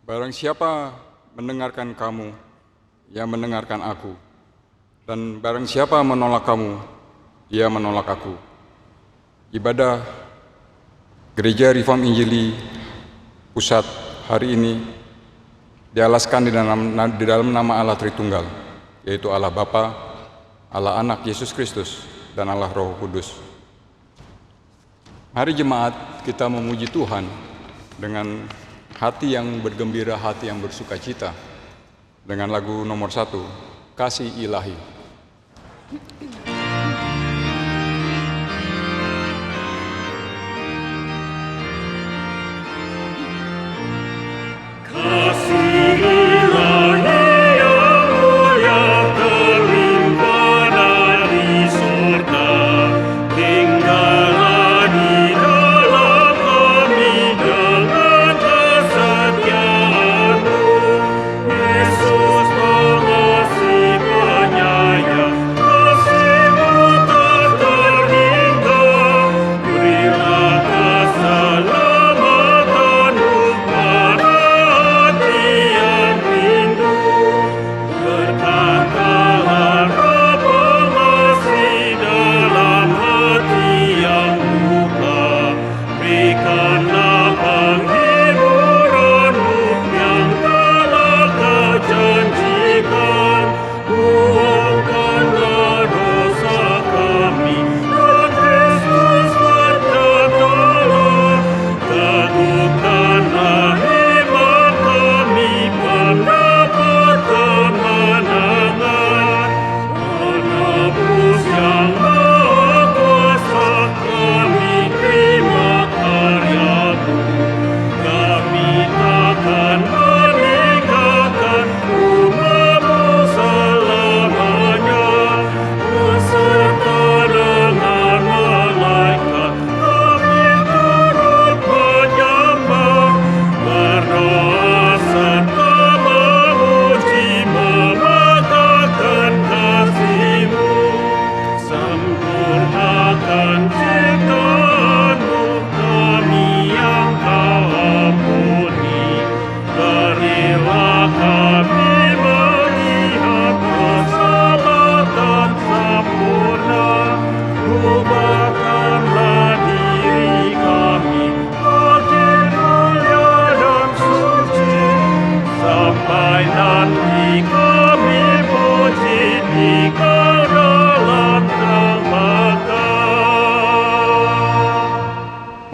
Barang siapa mendengarkan kamu, ia mendengarkan aku. Dan barang siapa menolak kamu, ia menolak aku. Ibadah Gereja Reform Injili Pusat hari ini dialaskan di dalam nama Allah Tritunggal, yaitu Allah Bapa, Allah Anak Yesus Kristus, dan Allah Roh Kudus. Hari Jemaat kita memuji Tuhan dengan hati yang bergembira, hati yang bersukacita, dengan lagu nomor 1, Kasih Ilahi.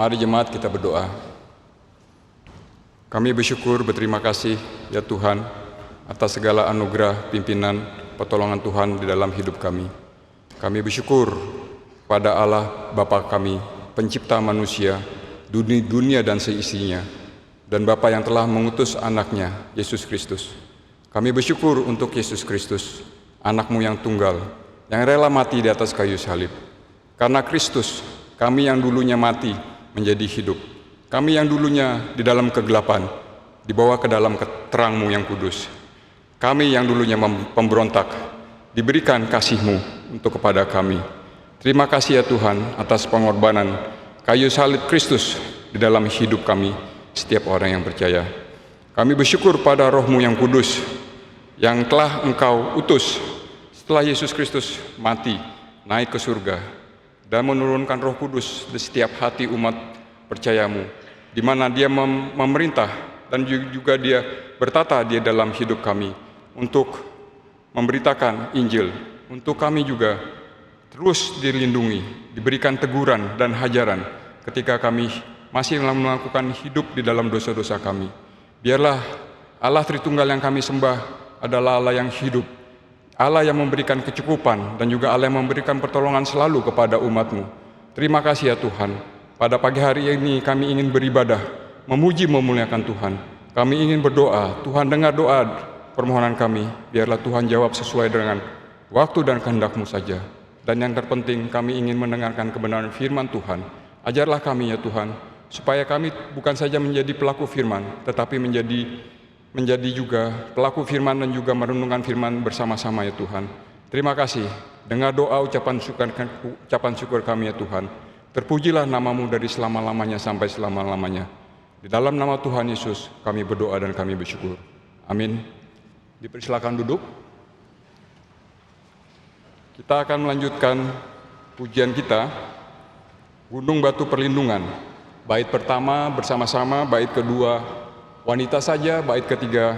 Mari jemaat kita berdoa. Kami bersyukur, berterima kasih ya Tuhan atas segala anugerah, pimpinan, pertolongan Tuhan di dalam hidup kami. Kami bersyukur pada Allah Bapa kami, pencipta manusia, dunia dan seisinya, dan Bapa yang telah mengutus anaknya, Yesus Kristus. Kami bersyukur untuk Yesus Kristus, anak-Mu yang tunggal, yang rela mati di atas kayu salib. Karena Kristus, kami yang dulunya mati menjadi hidup. Kami yang dulunya di dalam kegelapan, dibawa ke dalam terang-Mu yang kudus. Kami yang dulunya pemberontak, diberikan kasih-Mu untuk kepada kami. Terima kasih ya Tuhan atas pengorbanan kayu salib Kristus di dalam hidup kami, setiap orang yang percaya. Kami bersyukur pada Roh-Mu yang kudus, yang telah Engkau utus setelah Yesus Kristus mati, naik ke surga, dan menurunkan Roh Kudus di setiap hati umat percayamu, di mana Dia memerintah dan juga Dia bertata di dalam hidup kami untuk memberitakan Injil, untuk kami juga terus dilindungi, diberikan teguran dan hajaran ketika kami masih melakukan hidup di dalam dosa-dosa kami. Biarlah Allah Tritunggal yang kami sembah adalah Allah yang hidup, Allah yang memberikan kecukupan, dan juga Allah yang memberikan pertolongan selalu kepada umat-Mu. Terima kasih ya Tuhan. Pada pagi hari ini kami ingin beribadah, memuji, memuliakan Tuhan. Kami ingin berdoa, Tuhan dengar doa permohonan kami. Biarlah Tuhan jawab sesuai dengan waktu dan kehendak-Mu saja. Dan yang terpenting, kami ingin mendengarkan kebenaran firman Tuhan. Ajarlah kami ya Tuhan, supaya kami bukan saja menjadi pelaku firman, tetapi menjadi juga pelaku firman dan juga merenungkan firman bersama-sama ya Tuhan. Terima kasih. Dengar doa ucapan syukur kami ya Tuhan. Terpujilah nama-Mu dari selama-lamanya sampai selama-lamanya. Di dalam nama Tuhan Yesus kami berdoa dan kami bersyukur. Amin. Dipersilakan duduk. Kita akan melanjutkan pujian kita, Gunung Batu Perlindungan. Bait pertama bersama-sama, bait kedua wanita saja, bait ketiga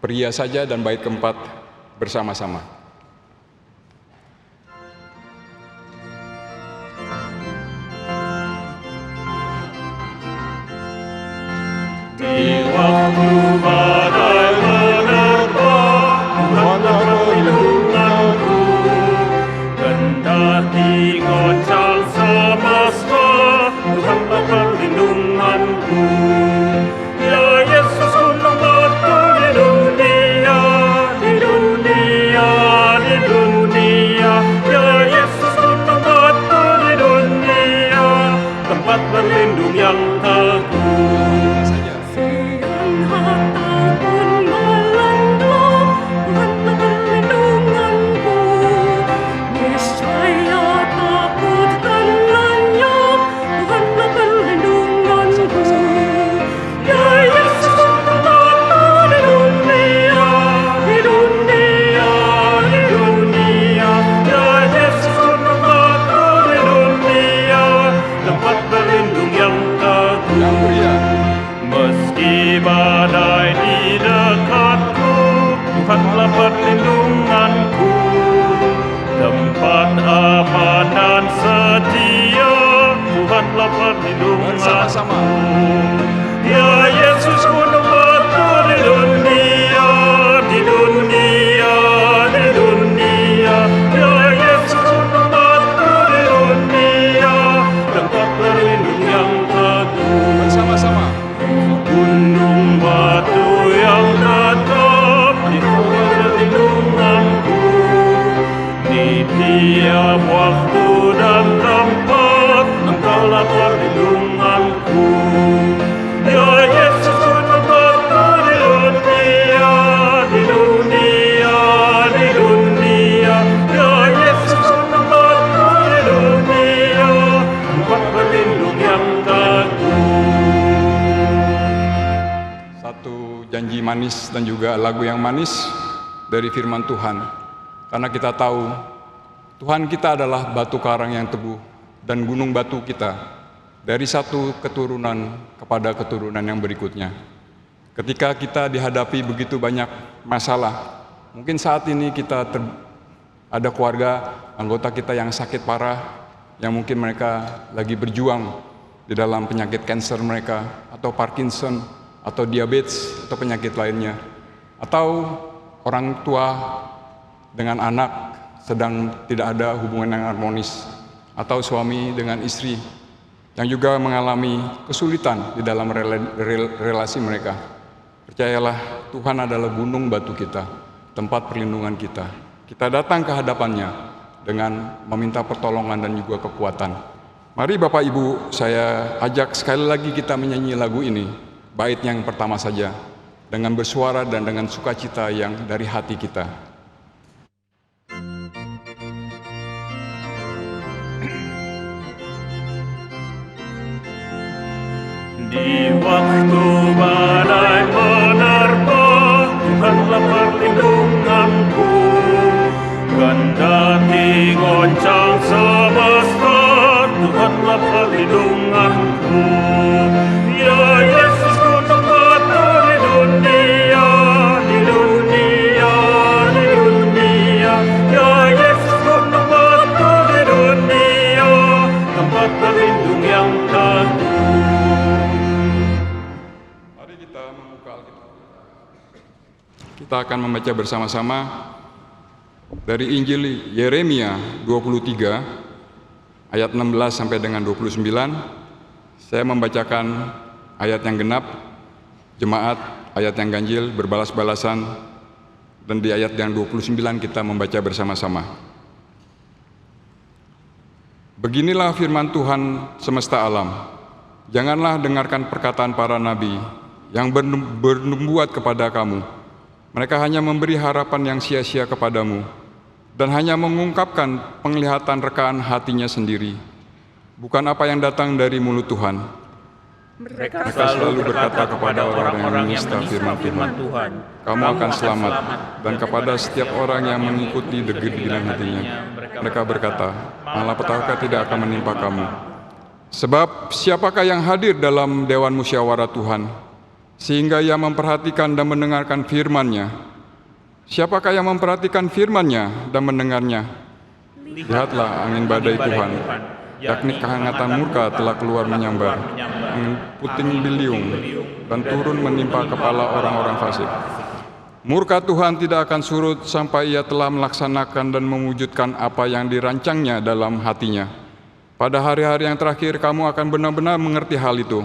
pria saja, dan bait keempat bersama-sama. Di waktu badai menerpa, Tuhanlah perlindunganku. Kendati goncang semesta, Tuhanlah perlindunganku. Ya Yesus, gunung batu di dunia, di dunia, di dunia. Ya Yesus, gunung batu di dunia, tempat berlindung yang teguh. Badai di dekatku, Tuhanlah perlindunganku. Tempat aman dan setia, Tuhanlah perlindunganku. Ya Yesus, gunung batu di dunia, di dunia, di dunia. Ya Yesus, gunung batu di dunia, tempat berlindung yang teguh. Bersama-sama. Gunung batu yang tetap di perlindunganku, di tiap waktu dan tempat Engkaulah perlindunganku. Ya Yesus, gunung batu di dunia, di dunia, di dunia. Ya Yesus, gunung batu di dunia, tempat berlindung yang teguh. Satu janji manis dan juga lagu yang manis dari firman Tuhan. Karena kita tahu Tuhan kita adalah batu karang yang teguh dan gunung batu kita dari satu keturunan kepada keturunan yang berikutnya. Ketika kita dihadapi begitu banyak masalah, mungkin saat ini kita ada keluarga anggota kita yang sakit parah, yang mungkin mereka lagi berjuang di dalam penyakit kanker mereka, atau Parkinson, atau diabetes, atau penyakit lainnya, atau orang tua dengan anak sedang tidak ada hubungan yang harmonis, atau suami dengan istri yang juga mengalami kesulitan di dalam relasi mereka. Percayalah, Tuhan adalah gunung batu kita, tempat perlindungan kita. Kita datang ke hadapannya dengan meminta pertolongan dan juga kekuatan. Mari Bapak Ibu, saya ajak sekali lagi kita menyanyi lagu ini. Bait yang pertama saja, dengan bersuara dan dengan sukacita yang dari hati kita. Di waktu badai menerpa, Tuhanlah perlindunganku. Kendati goncang semesta, Tuhanlah perlindunganku. Ya Yesus, gunung batu di dunia, di dunia, di dunia. Ya Yesus, gunung batu di dunia, tempat berlindung yang teguh. Mari kita membuka Alkitab. Kita akan membaca bersama-sama dari Injil Yeremia 23 ayat 16 sampai dengan 29. Saya membacakan ayat yang genap, jemaat ayat yang ganjil berbalas-balasan, dan di ayat yang 29 kita membaca bersama-sama. Beginilah firman Tuhan semesta alam. Janganlah dengarkan perkataan para nabi yang bernubuat kepada kamu. Mereka hanya memberi harapan yang sia-sia kepadamu dan hanya mengungkapkan penglihatan rekaan hatinya sendiri, bukan apa yang datang dari mulut Tuhan. Mereka selalu berkata kepada orang-orang yang menista firman Tuhan, Kamu akan selamat, dan kepada setiap orang yang mengikuti kegigilan hatinya. Mereka berkata, malapetaka tidak akan menimpa kamu. Sebab siapakah yang hadir dalam Dewan Musyawarah Tuhan, sehingga ia memperhatikan dan mendengarkan firman-Nya? Siapakah yang memperhatikan firman-Nya dan mendengarnya? Lihatlah angin badai Tuhan, yakni kehangatan murka telah keluar menyambar, angin puting beliung, dan turun menimpa kepala orang-orang fasik. Murka Tuhan tidak akan surut sampai ia telah melaksanakan dan mewujudkan apa yang dirancangnya dalam hatinya. Pada hari-hari yang terakhir kamu akan benar-benar mengerti hal itu.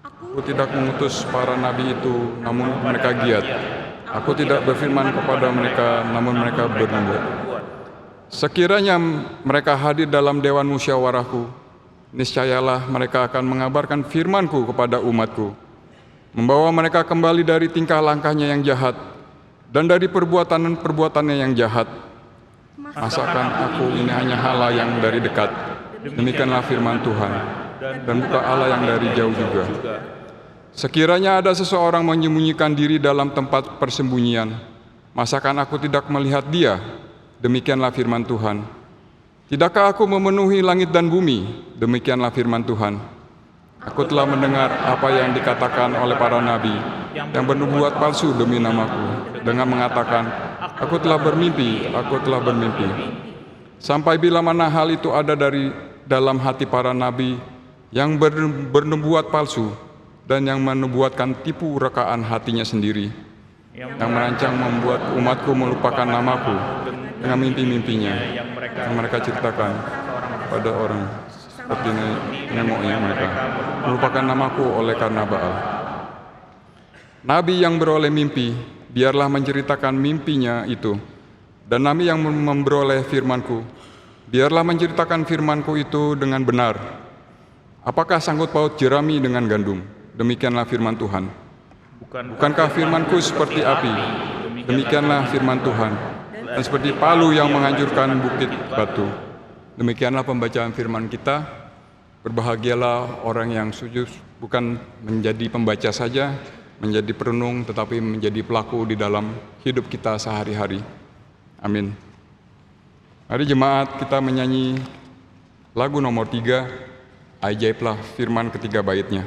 Aku tidak mengutus para nabi itu, namun mereka giat. Aku tidak berfirman kepada mereka, namun mereka bernubuat. Sekiranya mereka hadir dalam dewan musyawarahku, niscayalah mereka akan mengabarkan firmanku kepada umatku, membawa mereka kembali dari tingkah langkahnya yang jahat dan dari perbuatannya yang jahat. Masakan aku ini hanya Allah yang dari dekat? Demikianlah firman Tuhan, dan bukan Allah yang dari jauh juga. Sekiranya ada seseorang menyembunyikan diri dalam tempat persembunyian, masakan aku tidak melihat dia? Demikianlah firman Tuhan. Tidakkah aku memenuhi langit dan bumi? Demikianlah firman Tuhan. Aku telah mendengar apa yang dikatakan oleh para nabi yang bernubuat palsu demi namaku, dengan mengatakan, aku telah bermimpi, aku telah bermimpi. Sampai bila mana hal itu ada dari dalam hati para nabi yang bernubuat palsu dan yang menubuatkan tipu rekaan hatinya sendiri, yang merancang membuat umatku melupakan namaku dengan mimpi-mimpinya yang mereka ceritakan pada orang seperti nemoknya mereka, melupakan namaku oleh karena Baal. Nabi yang beroleh mimpi, biarlah menceritakan mimpinya itu, dan nabi yang memperoleh firmanku, biarlah menceritakan firmanku itu dengan benar. Apakah sangkut paut jerami dengan gandum? Demikianlah firman Tuhan. Bukankah firmanku seperti api? Demikianlah firman Tuhan. Dan seperti palu yang menghancurkan bukit batu. Demikianlah pembacaan firman kita. Berbahagialah orang yang sujud bukan menjadi pembaca saja, menjadi perenung, tetapi menjadi pelaku di dalam hidup kita sehari-hari. Amin. Mari jemaat kita menyanyi lagu nomor 3, Ajaiblah firman ketiga baitnya.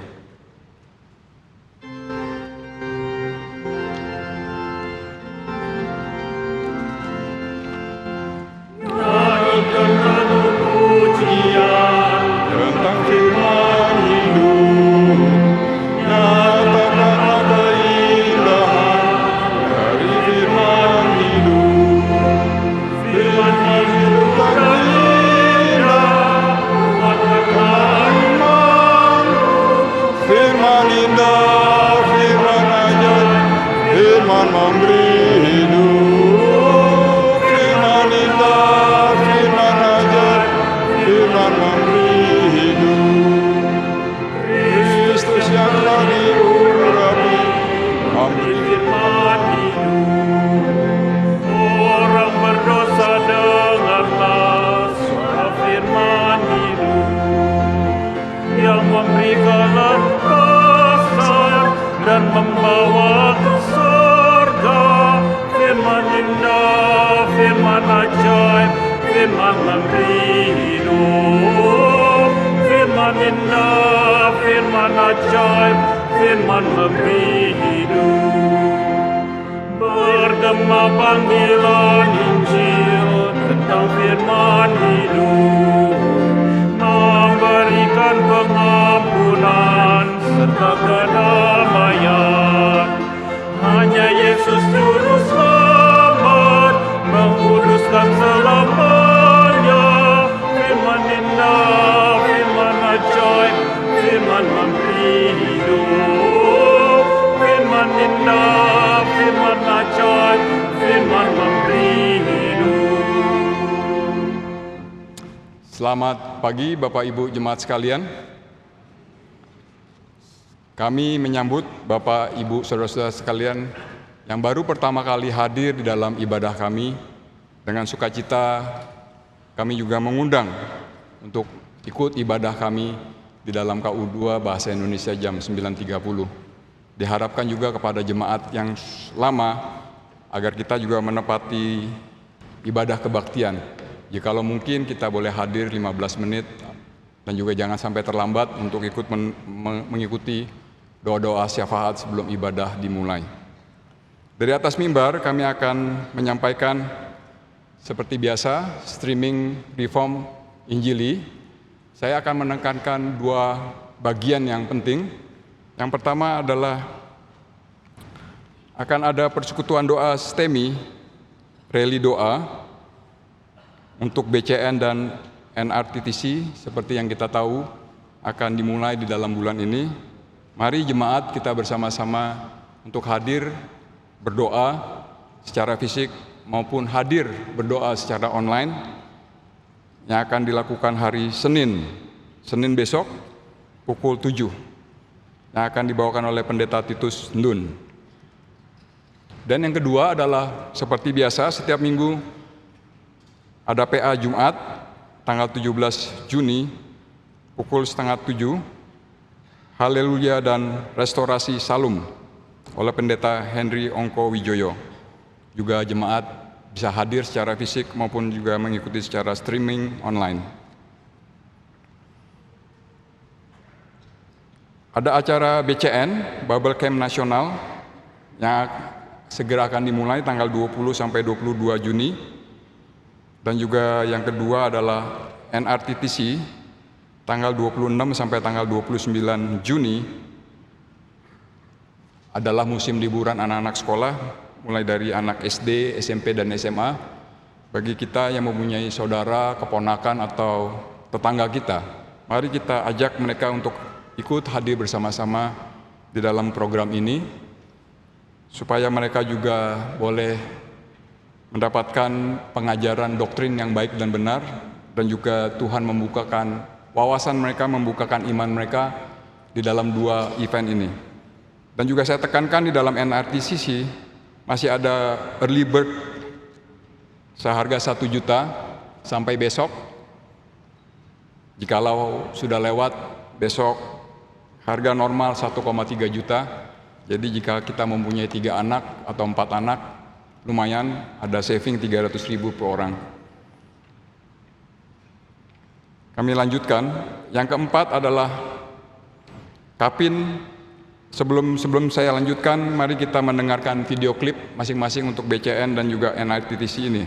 Bergema panggilan Injil tentang firman hidup, memberikan pengampunan serta kedamaian. Hanya Yesus Juru Selamat menguduskan selamanya. Firman indah, firman ajaib, firman memberi hidup. Firman indah, firman ajaib, firman memberi hidup. Selamat pagi Bapak Ibu jemaat sekalian. Kami menyambut Bapak Ibu saudara-saudara sekalian yang baru pertama kali hadir di dalam ibadah kami. Dengan sukacita kami juga mengundang untuk ikut ibadah kami di dalam KU2 Bahasa Indonesia jam 9.30. Diharapkan juga kepada jemaat yang lama agar kita juga menepati ibadah kebaktian. Jikalau mungkin kita boleh hadir 15 menit dan juga jangan sampai terlambat untuk ikut mengikuti doa-doa syafaat sebelum ibadah dimulai. Dari atas mimbar kami akan menyampaikan seperti biasa streaming Reform Injili. Saya akan menekankan dua bagian yang penting. Yang pertama adalah akan ada persekutuan doa STEMI, rally doa untuk BCN dan NRTTC seperti yang kita tahu akan dimulai di dalam bulan ini. Mari jemaat kita bersama-sama untuk hadir berdoa secara fisik maupun hadir berdoa secara online yang akan dilakukan hari Senin besok pukul 7 yang akan dibawakan oleh Pendeta Titus Ndun. Dan yang kedua adalah seperti biasa setiap minggu ada PA Jumat tanggal 17 Juni pukul 6:30 Haleluya dan Restorasi Salum oleh Pendeta Henry Ongko Wijoyo. Juga jemaat bisa hadir secara fisik maupun juga mengikuti secara streaming online. Ada acara BCN, Bible Camp Nasional, yang segera akan dimulai tanggal 20 sampai 22 Juni. Dan juga yang kedua adalah NRTTC, tanggal 26 sampai tanggal 29 Juni, adalah musim liburan anak-anak sekolah, mulai dari anak SD, SMP, dan SMA. Bagi kita yang mempunyai saudara, keponakan, atau tetangga kita, mari kita ajak mereka untuk ikut hadir bersama-sama di dalam program ini, supaya mereka juga boleh mendapatkan pengajaran doktrin yang baik dan benar, dan juga Tuhan membukakan wawasan mereka, membukakan iman mereka di dalam dua event ini. Dan juga saya tekankan di dalam NRTCC, masih ada early bird seharga 1 juta sampai besok. Jikalau sudah lewat besok harga normal 1,3 juta. Jadi jika kita mempunyai 3 anak atau 4 anak, lumayan ada saving 300.000 per orang. Kami lanjutkan. Yang keempat adalah Kapin. Sebelum saya lanjutkan, mari kita mendengarkan video klip masing-masing untuk BCN dan juga NRTTC ini.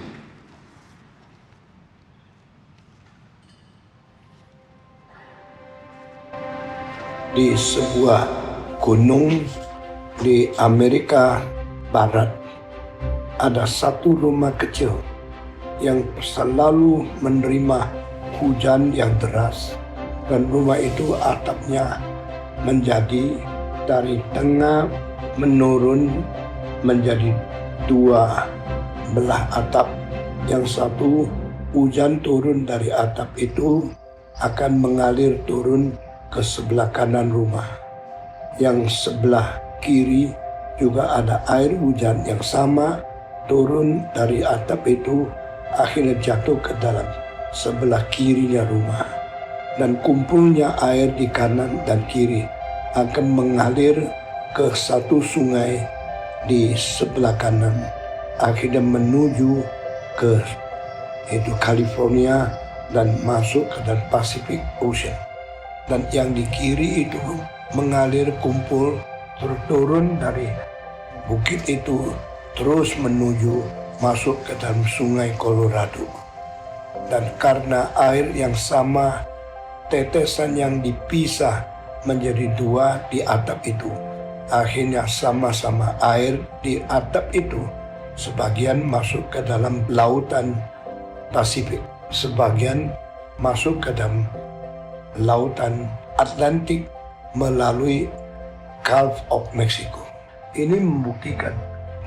Di sebuah gunung di Amerika Barat, ada satu rumah kecil yang selalu menerima hujan yang deras, dan rumah itu atapnya menjadi dari tengah menurun menjadi 2 belah atap. Yang satu, hujan turun dari atap itu akan mengalir turun ke sebelah kanan rumah. Yang sebelah kiri juga ada air hujan yang sama turun dari atap itu, akhirnya jatuh ke dalam sebelah kirinya rumah. Dan kumpulnya air di kanan dan kiri akan mengalir ke satu sungai di sebelah kanan, akhirnya menuju ke California dan masuk ke dalam Pacific Ocean. Dan yang di kiri itu mengalir kumpul terus turun dari bukit itu terus menuju masuk ke dalam sungai Colorado. Dan karena air yang sama, tetesan yang dipisah menjadi 2 di atap itu, akhirnya sama-sama air di atap itu sebagian masuk ke dalam lautan Pasifik, sebagian masuk ke dalam lautan Atlantik melalui Gulf of Mexico. Ini membuktikan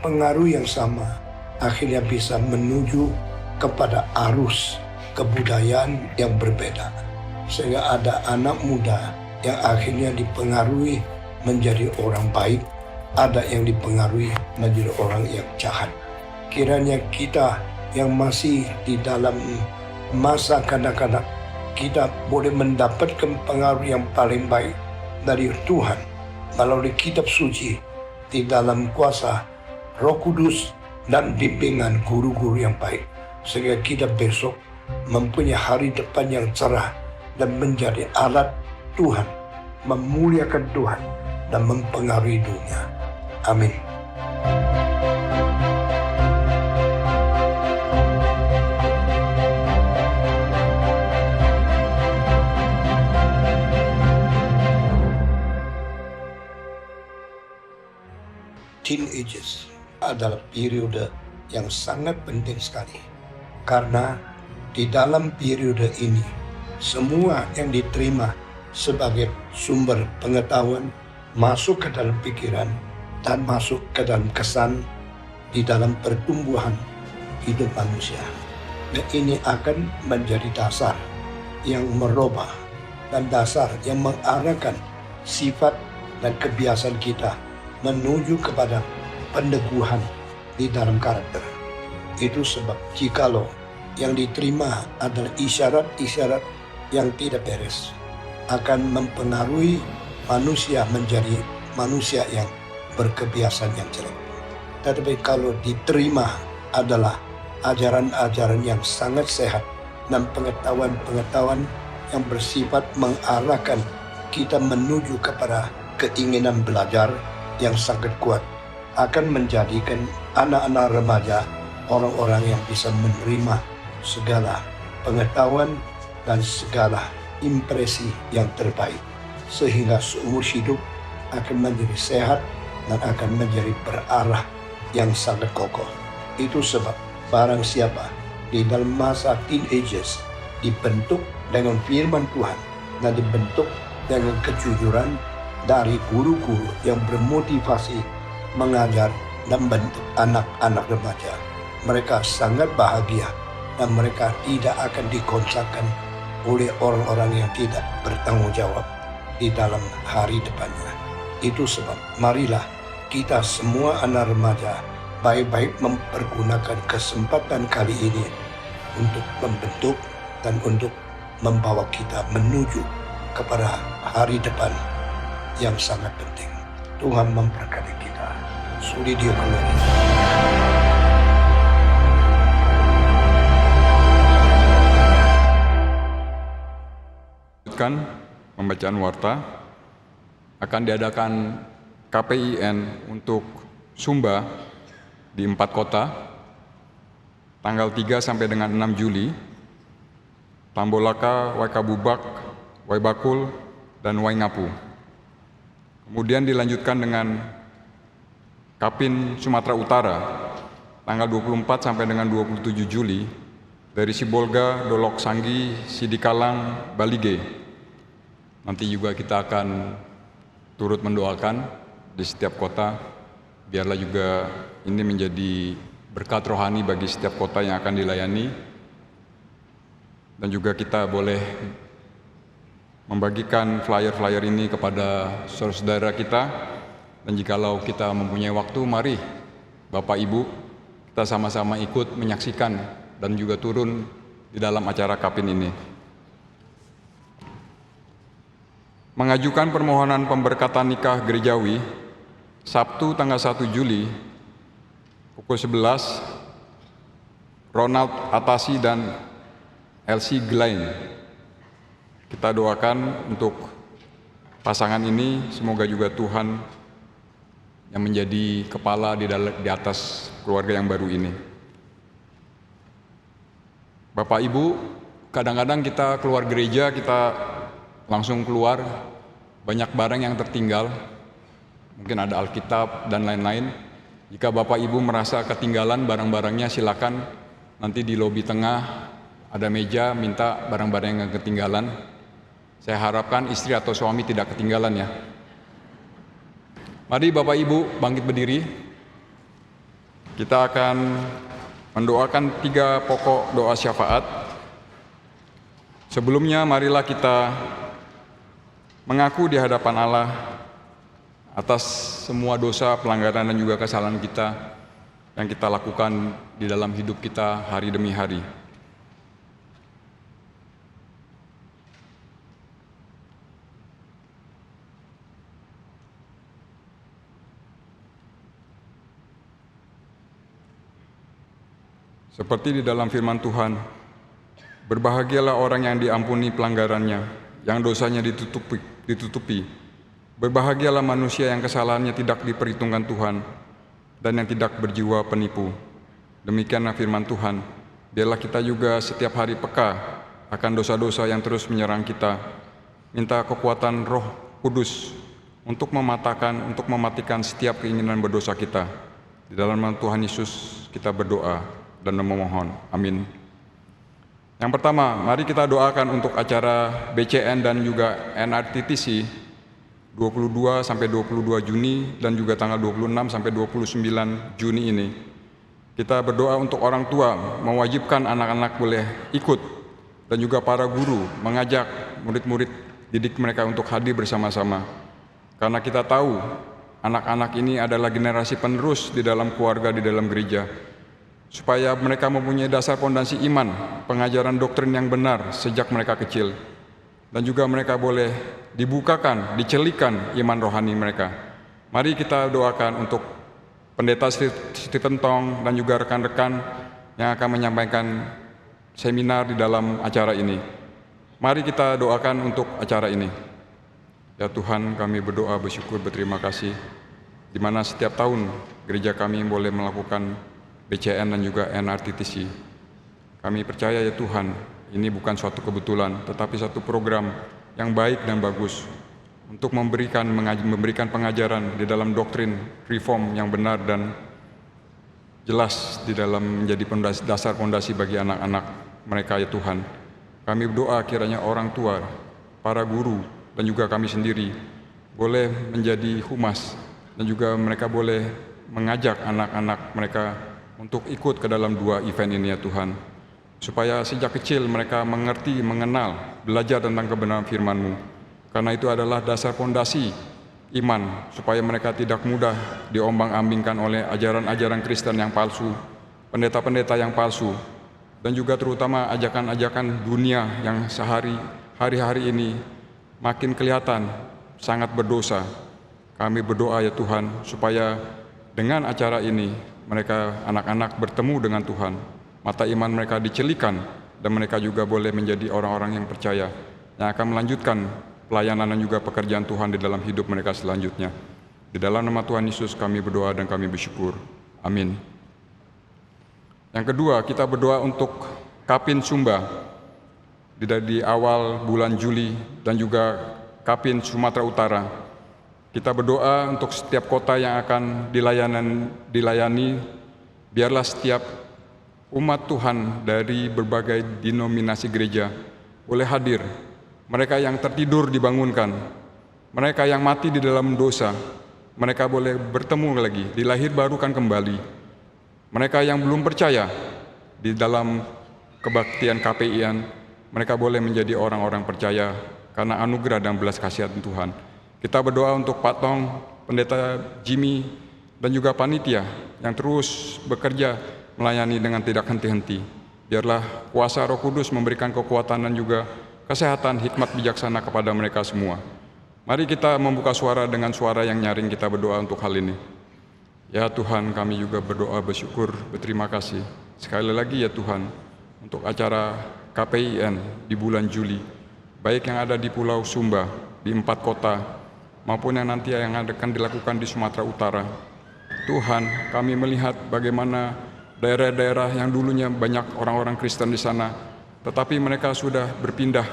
pengaruh yang sama akhirnya bisa menuju kepada arus kebudayaan yang berbeda, sehingga ada anak muda yang akhirnya dipengaruhi menjadi orang baik, ada yang dipengaruhi menjadi orang yang jahat. Kiranya kita yang masih di dalam masa kanak-kanak kita boleh mendapatkan pengaruh yang paling baik dari Tuhan melalui kitab suci di dalam kuasa Roh Kudus dan bimbingan guru-guru yang baik, sehingga kita besok mempunyai hari depan yang cerah dan menjadi alat Tuhan, memuliakan Tuhan dan mempengaruhi dunia. Amin. Teenagers adalah periode yang sangat penting sekali, karena di dalam periode ini semua yang diterima sebagai sumber pengetahuan masuk ke dalam pikiran dan masuk ke dalam kesan di dalam pertumbuhan hidup manusia. Dan ini akan menjadi dasar yang merubah dan dasar yang mengarahkan sifat dan kebiasaan kita menuju kepada peneguhan di dalam karakter. Itu sebab jikalau yang diterima adalah isyarat-isyarat yang tidak beres, akan mempengaruhi manusia menjadi manusia yang berkebiasaan yang jelek. Tetapi kalau diterima adalah ajaran-ajaran yang sangat sehat dan pengetahuan-pengetahuan yang bersifat mengarahkan kita menuju kepada keinginan belajar yang sangat kuat, akan menjadikan anak-anak remaja orang-orang yang bisa menerima segala pengetahuan dan segala impresi yang terbaik, sehingga seumur hidup akan menjadi sehat dan akan menjadi berarah yang sangat kokoh. Itu sebab barang siapa di dalam masa teenagers dibentuk dengan firman Tuhan dan dibentuk dengan kejujuran dari guru-guru yang bermotivasi mengajar dan bentuk anak-anak remaja, mereka sangat bahagia dan mereka tidak akan dikonsakkan oleh orang-orang yang tidak bertanggung jawab di dalam hari depannya. Itu sebab marilah kita semua anak remaja baik-baik mempergunakan kesempatan kali ini untuk membentuk dan untuk membawa kita menuju kepada hari depan yang sangat penting. Tuhan memberkati kita. Soli Dio Gloria. Lanjutkan pembacaan warta. Akan diadakan KPIN untuk Sumba di 4 kota tanggal 3 sampai dengan 6 Juli, Tambolaka, Waikabubak, Waibakul, dan Waingapu. Kemudian dilanjutkan dengan Kapin Sumatera Utara tanggal 24 sampai dengan 27 Juli dari Sibolga, Dolok Sanggi, Sidikalang, Balige. Nanti juga kita akan turut mendoakan di setiap kota, biarlah juga ini menjadi berkat rohani bagi setiap kota yang akan dilayani. Dan juga kita boleh membagikan flyer-flyer ini kepada saudara-saudara kita. Dan jikalau kita mempunyai waktu, mari Bapak Ibu kita sama-sama ikut menyaksikan dan juga turun di dalam acara Kapin ini. Mengajukan permohonan pemberkatan nikah gerejawi Sabtu tanggal 1 Juli pukul 11, Ronald Atasi dan Elsie Glein. Kita doakan untuk pasangan ini, semoga juga Tuhan yang menjadi kepala di atas keluarga yang baru ini. Bapak Ibu, kadang-kadang kita keluar gereja, kita langsung keluar, banyak barang yang tertinggal, mungkin ada Alkitab dan lain-lain. Jika Bapak Ibu merasa ketinggalan barang-barangnya, silakan nanti di lobi tengah ada meja, minta barang-barang yang ketinggalan. Saya harapkan istri atau suami tidak ketinggalan ya. Mari Bapak Ibu bangkit berdiri. Kita akan mendoakan 3 pokok doa syafaat. Sebelumnya marilah kita mengaku di hadapan Allah atas semua dosa, pelanggaran dan juga kesalahan kita yang kita lakukan di dalam hidup kita hari demi hari. Seperti di dalam firman Tuhan, berbahagialah orang yang diampuni pelanggarannya, yang dosanya ditutupi. Berbahagialah manusia yang kesalahannya tidak diperhitungkan Tuhan, dan yang tidak berjiwa penipu. Demikianlah firman Tuhan. Biarlah kita juga setiap hari peka akan dosa-dosa yang terus menyerang kita. Minta kekuatan Roh Kudus untuk mematikan setiap keinginan berdosa kita. Di dalam nama Tuhan Yesus kita berdoa dan memohon. Amin. Yang pertama, mari kita doakan untuk acara BCN dan juga NRTTC 22 sampai 22 Juni dan juga tanggal 26 sampai 29 Juni ini. Kita berdoa untuk orang tua, mewajibkan anak-anak boleh ikut, dan juga para guru mengajak murid-murid didik mereka untuk hadir bersama-sama. Karena kita tahu anak-anak ini adalah generasi penerus di dalam keluarga, di dalam gereja. Supaya mereka mempunyai dasar fondasi iman, pengajaran doktrin yang benar sejak mereka kecil. Dan juga mereka boleh dibukakan, dicelikan iman rohani mereka. Mari kita doakan untuk Pendeta Stephen Tong dan juga rekan-rekan yang akan menyampaikan seminar di dalam acara ini. Mari kita doakan untuk acara ini. Ya Tuhan, kami berdoa, bersyukur, berterima kasih, di mana setiap tahun gereja kami boleh melakukan BCN dan juga NRTTC. Kami percaya ya Tuhan, ini bukan suatu kebetulan, tetapi satu program yang baik dan bagus untuk memberikan pengajaran di dalam doktrin reform yang benar dan jelas di dalam menjadi dasar fondasi bagi anak-anak mereka ya Tuhan. Kami berdoa kiranya orang tua, para guru, dan juga kami sendiri boleh menjadi humas, dan juga mereka boleh mengajak anak-anak mereka untuk ikut ke dalam dua event ini ya Tuhan, supaya sejak kecil mereka mengerti, mengenal, belajar tentang kebenaran firman-Mu. Karena itu adalah dasar fondasi iman, supaya mereka tidak mudah diombang-ambingkan oleh ajaran-ajaran Kristen yang palsu, pendeta-pendeta yang palsu, dan juga terutama ajakan-ajakan dunia yang hari-hari ini makin kelihatan sangat berdosa. Kami berdoa ya Tuhan, supaya dengan acara ini mereka anak-anak bertemu dengan Tuhan, mata iman mereka dicelikan, dan mereka juga boleh menjadi orang-orang yang percaya, yang akan melanjutkan pelayanan dan juga pekerjaan Tuhan di dalam hidup mereka selanjutnya. Di dalam nama Tuhan Yesus kami berdoa dan kami bersyukur. Amin. Yang kedua, kita berdoa untuk Kapin Sumba di awal bulan Juli dan juga Kapin Sumatera Utara. Kita berdoa untuk setiap kota yang akan dilayani, biarlah setiap umat Tuhan dari berbagai denominasi gereja boleh hadir. Mereka yang tertidur dibangunkan, mereka yang mati di dalam dosa, mereka boleh bertemu lagi, dilahirbarukan kembali. Mereka yang belum percaya di dalam kebaktian KPI-an, mereka boleh menjadi orang-orang percaya karena anugerah dan belas kasihan Tuhan. Kita berdoa untuk Pak Tong, Pendeta Jimmy, dan juga panitia yang terus bekerja melayani dengan tidak henti-henti. Biarlah kuasa Roh Kudus memberikan kekuatan dan juga kesehatan, hikmat bijaksana kepada mereka semua. Mari kita membuka suara dengan suara yang nyaring, kita berdoa untuk hal ini. Ya Tuhan, kami juga berdoa, bersyukur, berterima kasih. Sekali lagi ya Tuhan, untuk acara KPIN di bulan Juli, baik yang ada di Pulau Sumba, di 4 kota, maupun yang nanti yang akan dilakukan di Sumatera Utara. Tuhan, kami melihat bagaimana daerah-daerah yang dulunya banyak orang-orang Kristen di sana, tetapi mereka sudah berpindah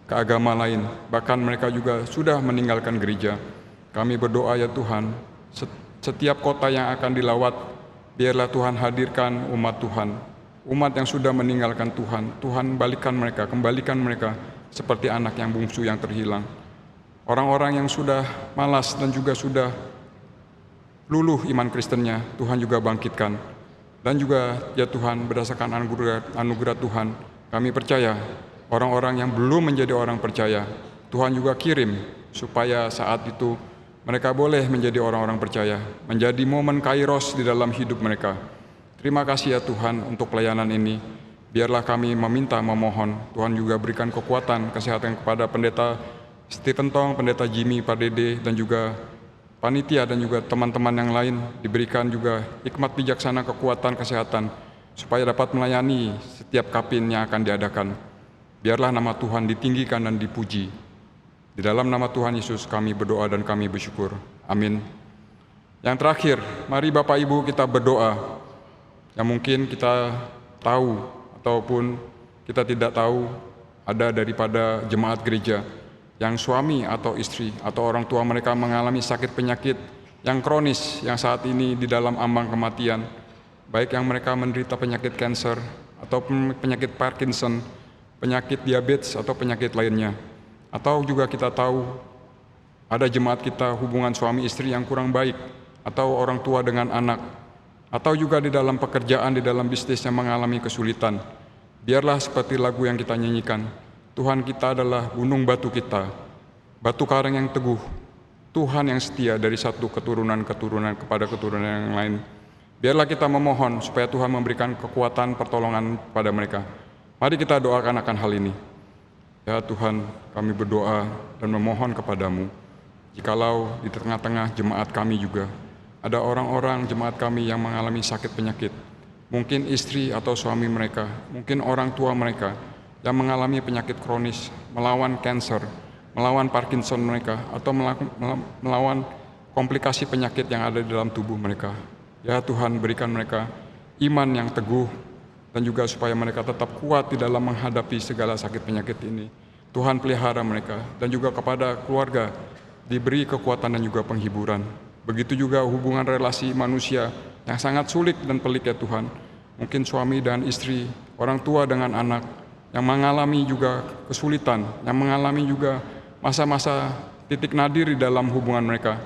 ke agama lain, bahkan mereka juga sudah meninggalkan gereja. Kami berdoa ya Tuhan, setiap kota yang akan dilawat, biarlah Tuhan hadirkan umat Tuhan, umat yang sudah meninggalkan Tuhan. Tuhan kembalikan mereka seperti anak yang bungsu yang terhilang. Orang-orang yang sudah malas dan juga sudah luluh iman Kristennya, Tuhan juga bangkitkan. Dan juga ya Tuhan, berdasarkan anugerah Tuhan, kami percaya orang-orang yang belum menjadi orang percaya, Tuhan juga kirim supaya saat itu mereka boleh menjadi orang-orang percaya, menjadi momen kairos di dalam hidup mereka. Terima kasih ya Tuhan untuk pelayanan ini. Biarlah kami memohon, Tuhan juga berikan kekuatan, kesehatan kepada Pendeta Stephen Tong, Pendeta Jimmy, Pak Dede, dan juga panitia dan juga teman-teman yang lain, diberikan juga hikmat bijaksana, kekuatan, kesehatan, supaya dapat melayani setiap kapin yang akan diadakan. Biarlah nama Tuhan ditinggikan dan dipuji. Di dalam nama Tuhan Yesus kami berdoa dan kami bersyukur. Amin. Yang terakhir, mari Bapak Ibu kita berdoa. Yang mungkin kita tahu ataupun kita tidak tahu, ada daripada jemaat gereja yang suami atau istri atau orang tua mereka mengalami sakit penyakit yang kronis yang saat ini di dalam ambang kematian, baik yang mereka menderita penyakit kanker atau penyakit Parkinson, penyakit diabetes atau penyakit lainnya. Atau juga kita tahu ada jemaat kita hubungan suami istri yang kurang baik, atau orang tua dengan anak, atau juga di dalam pekerjaan, di dalam bisnis yang mengalami kesulitan. Biarlah seperti lagu yang kita nyanyikan, Tuhan kita adalah gunung batu kita, batu karang yang teguh, Tuhan yang setia dari satu keturunan kepada keturunan yang lain. Biarlah kita memohon supaya Tuhan memberikan kekuatan pertolongan pada mereka. Mari kita doakan akan hal ini. Ya Tuhan, kami berdoa dan memohon kepadamu, jikalau di tengah-tengah jemaat kami juga ada orang-orang jemaat kami yang mengalami sakit penyakit, mungkin istri atau suami mereka, mungkin orang tua mereka yang mengalami penyakit kronis, melawan kanker, melawan Parkinson mereka, atau melawan komplikasi penyakit yang ada di dalam tubuh mereka. Ya Tuhan, berikan mereka iman yang teguh, dan juga supaya mereka tetap kuat di dalam menghadapi segala sakit penyakit ini. Tuhan pelihara mereka, dan juga kepada keluarga diberi kekuatan dan juga penghiburan. Begitu juga hubungan relasi manusia yang sangat sulit dan pelik ya Tuhan. Mungkin suami dan istri, orang tua dengan anak, yang mengalami juga kesulitan, yang mengalami juga masa-masa titik nadir di dalam hubungan mereka.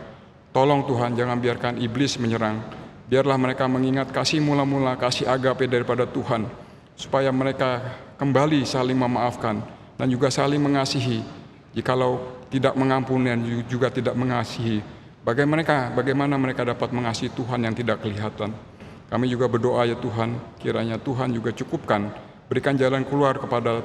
Tolong Tuhan, jangan biarkan iblis menyerang. Biarlah mereka mengingat kasih mula-mula, kasih agape daripada Tuhan, supaya mereka kembali saling memaafkan dan juga saling mengasihi. Jikalau tidak mengampuni dan juga tidak mengasihi, bagaimana mereka dapat mengasihi Tuhan yang tidak kelihatan? Kami juga berdoa ya Tuhan, kiranya Tuhan juga cukupkan, berikan jalan keluar kepada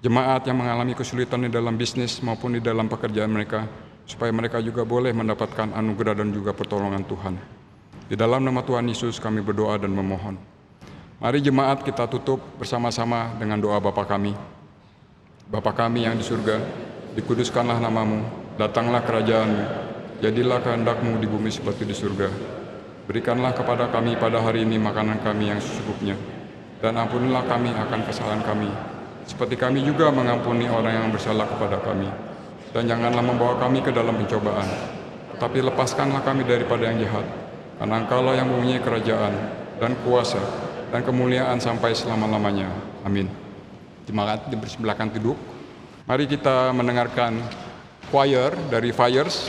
jemaat yang mengalami kesulitan di dalam bisnis maupun di dalam pekerjaan mereka, supaya mereka juga boleh mendapatkan anugerah dan juga pertolongan Tuhan. Di dalam nama Tuhan Yesus kami berdoa dan memohon. Mari jemaat kita tutup bersama-sama dengan doa Bapa kami. Bapa kami yang di surga, dikuduskanlah namamu, datanglah kerajaanmu, jadilah kehendak-Mu di bumi seperti di surga. Berikanlah kepada kami pada hari ini makanan kami yang secukupnya, dan ampunilah kami akan kesalahan kami, seperti kami juga mengampuni orang yang bersalah kepada kami. Dan janganlah membawa kami ke dalam pencobaan, tetapi lepaskanlah kami daripada yang jahat. Karena Engkaulah yang mempunyai kerajaan dan kuasa dan kemuliaan sampai selama-lamanya. Amin. Jemaat dipersilahkan duduk. Mari kita mendengarkan choir dari Fires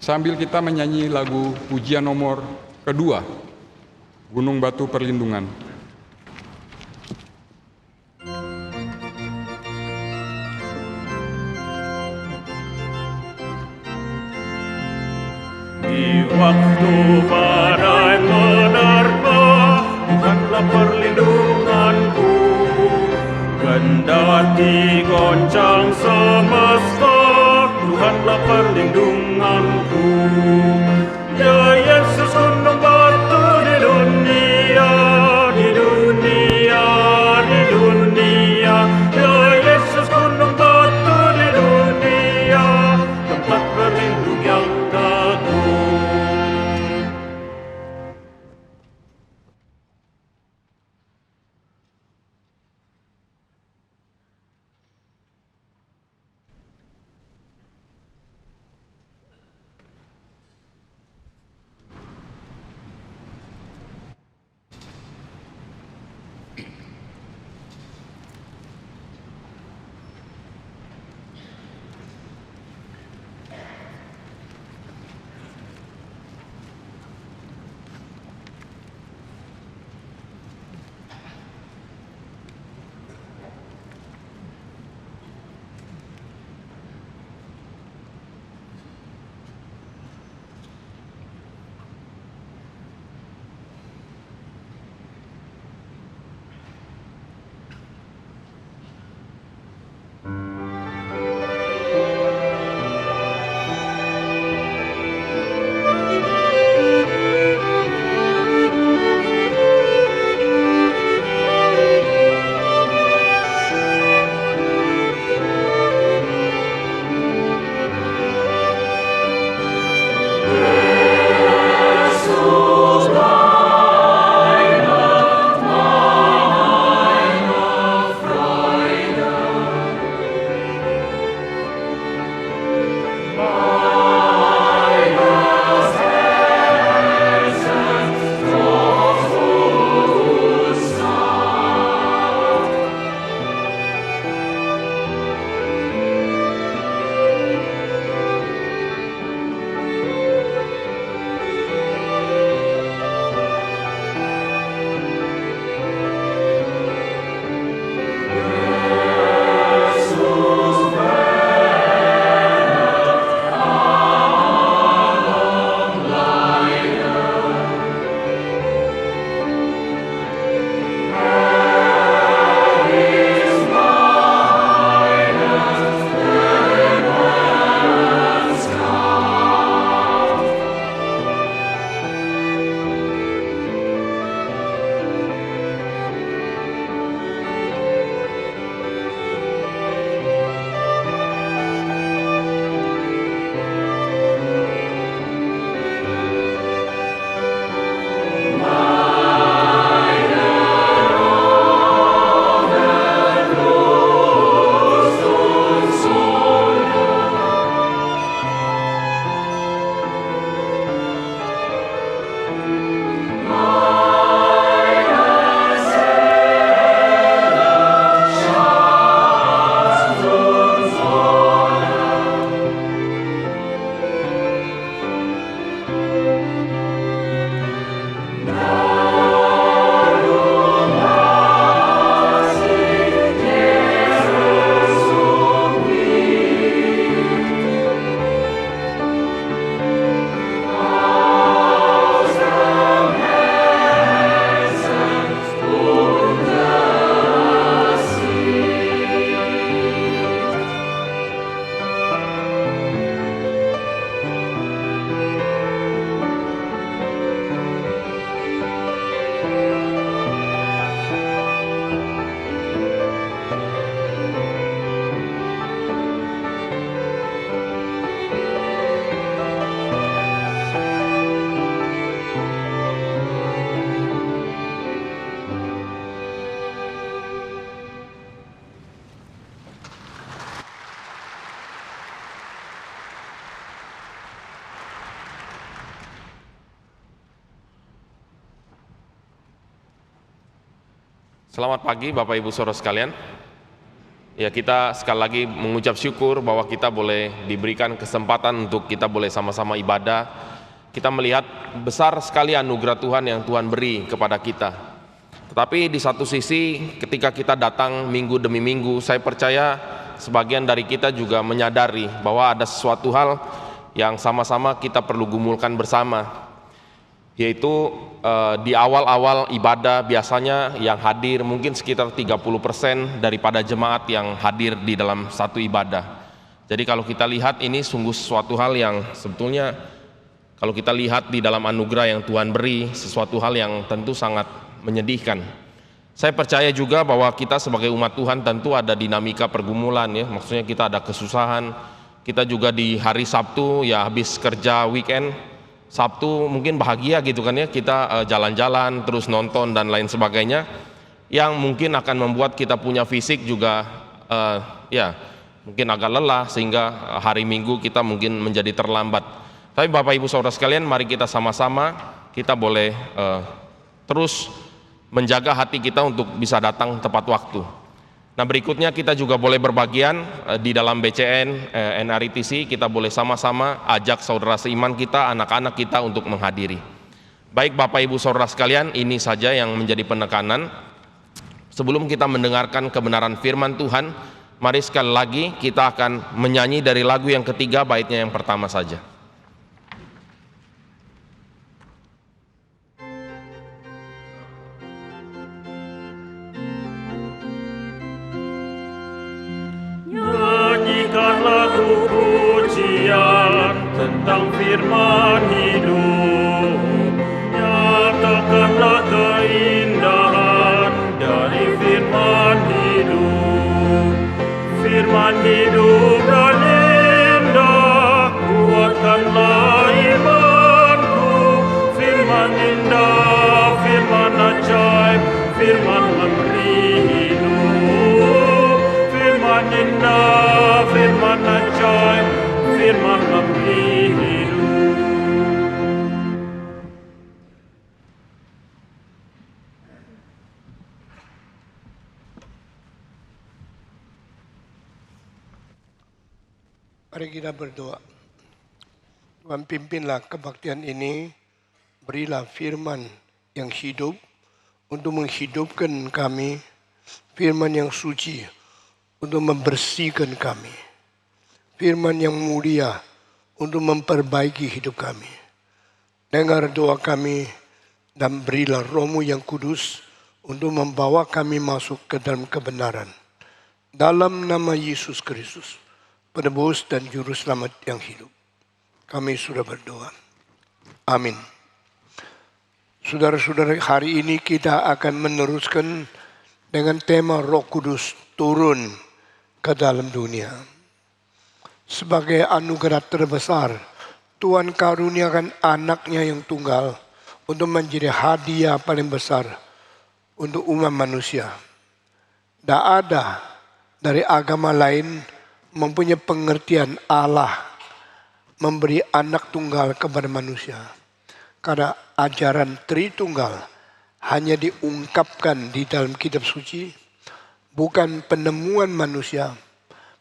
sambil kita menyanyi lagu pujian nomor kedua, Gunung Batu Perlindungan. Di waktu badai menerpa, Tuhanlah perlindunganku. Kendati goncang semesta, Tuhanlah perlindunganku. Ya Yesus gunung batu di dunia, di dunia, di dunia. Ya Yesus gunung batu di dunia, tempat berlindung yang teguh. Selamat pagi Bapak Ibu Saudara sekalian. Ya, kita sekali lagi mengucap syukur bahwa kita boleh diberikan kesempatan untuk kita boleh sama-sama ibadah. Kita melihat besar sekali anugerah Tuhan yang Tuhan beri kepada kita. Tetapi di satu sisi ketika kita datang minggu demi minggu, saya percaya sebagian dari kita juga menyadari bahwa ada sesuatu hal yang sama-sama kita perlu gumulkan bersama, yaitu di awal-awal ibadah biasanya yang hadir mungkin sekitar 30% daripada jemaat yang hadir di dalam satu ibadah. Jadi kalau kita lihat ini sungguh sesuatu hal yang sebetulnya kalau kita lihat di dalam anugerah yang Tuhan beri, sesuatu hal yang tentu sangat menyedihkan. Saya percaya juga bahwa kita sebagai umat Tuhan tentu ada dinamika pergumulan ya, maksudnya kita ada kesusahan. Kita juga di hari Sabtu ya habis kerja weekend, Sabtu mungkin bahagia gitu kan ya, kita jalan-jalan terus nonton dan lain sebagainya, yang mungkin akan membuat kita punya fisik juga ya mungkin agak lelah sehingga hari Minggu kita mungkin menjadi terlambat. Tapi Bapak Ibu Saudara sekalian, mari kita sama-sama kita boleh terus menjaga hati kita untuk bisa datang tepat waktu. Nah, berikutnya kita juga boleh berbagian di dalam BCN NRITC, kita boleh sama-sama ajak saudara seiman kita, anak-anak kita untuk menghadiri. Baik Bapak Ibu Saudara sekalian, ini saja yang menjadi penekanan. Sebelum kita mendengarkan kebenaran firman Tuhan, mari sekali lagi kita akan menyanyi dari lagu yang ketiga, baitnya yang pertama saja. Nyanyikan lagu pujian tentang firman hidup. Nyatakanlah keindahan dari firman hidup. Firman hidup dan indah, kuatkanlah imanku. Firman indah, firman ajaib, firman memberi hidup. Firman indah, firman ajaib, firman memberi hidup. Mari kita berdoa. Tuhan, pimpinlah kebaktian ini, berilah firman yang hidup untuk menghidupkan kami, firman yang suci untuk membersihkan kami, firman yang mulia untuk memperbaiki hidup kami. Dengar doa kami dan berilah Roh-Mu yang kudus untuk membawa kami masuk ke dalam kebenaran. Dalam nama Yesus Kristus, penebus dan juru selamat yang hidup, kami sudah berdoa. Amin. Saudara-saudara, hari ini kita akan meneruskan dengan tema Roh Kudus turun ke dalam dunia. Sebagai anugerah terbesar, Tuhan karuniakan anaknya yang tunggal untuk menjadi hadiah paling besar untuk umat manusia. Tidak ada dari agama lain mempunyai pengertian Allah memberi anak tunggal kepada manusia. Karena ajaran Tritunggal hanya diungkapkan di dalam kitab suci, bukan penemuan manusia,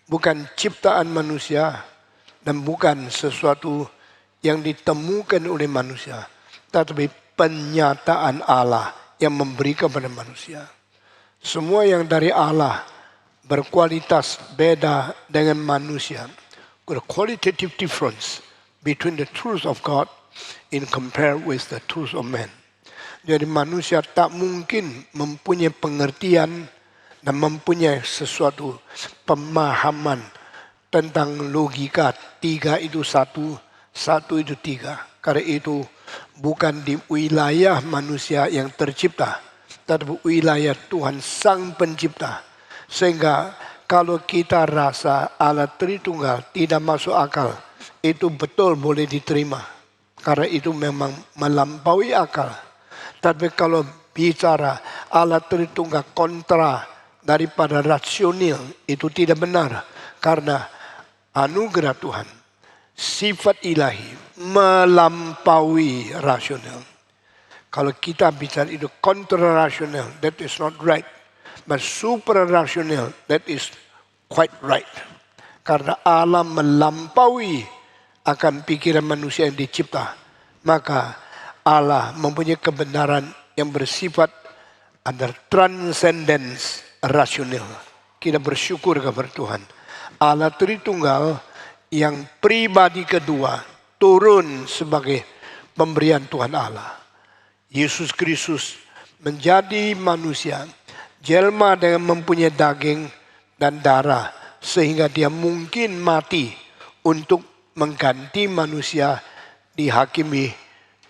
bukan ciptaan manusia, dan bukan sesuatu yang ditemukan oleh manusia, tetapi penyataan Allah yang memberi kepada manusia. Semua yang dari Allah berkualitas beda dengan manusia. Got a qualitative difference between the truth of God in compare with the truth of man. Jadi manusia tak mungkin mempunyai pengertian dan mempunyai sesuatu pemahaman tentang logika 3 itu 1, 1 itu 3. Karena itu bukan di wilayah manusia yang tercipta, tetapi wilayah Tuhan Sang Pencipta. Sehingga kalau kita rasa Allah Tritunggal tidak masuk akal, itu betul boleh diterima. Karena itu memang melampaui akal. Tapi kalau bicara Allah Tritunggal kontra daripada rasional, itu tidak benar. Karena anugerah Tuhan, sifat ilahi melampaui rasional. Kalau kita bicara itu kontra rasional, that is not right. But supra-rational, that is quite right. Karena Allah melampaui akan pikiran manusia yang dicipta. Maka Allah mempunyai kebenaran yang bersifat ada transcendence rasional. Kita bersyukur kepada Tuhan. Allah Tritunggal yang pribadi kedua turun sebagai pemberian Tuhan Allah. Yesus Kristus menjadi manusia, jelma dengan mempunyai daging dan darah, sehingga dia mungkin mati untuk mengganti manusia dihakimi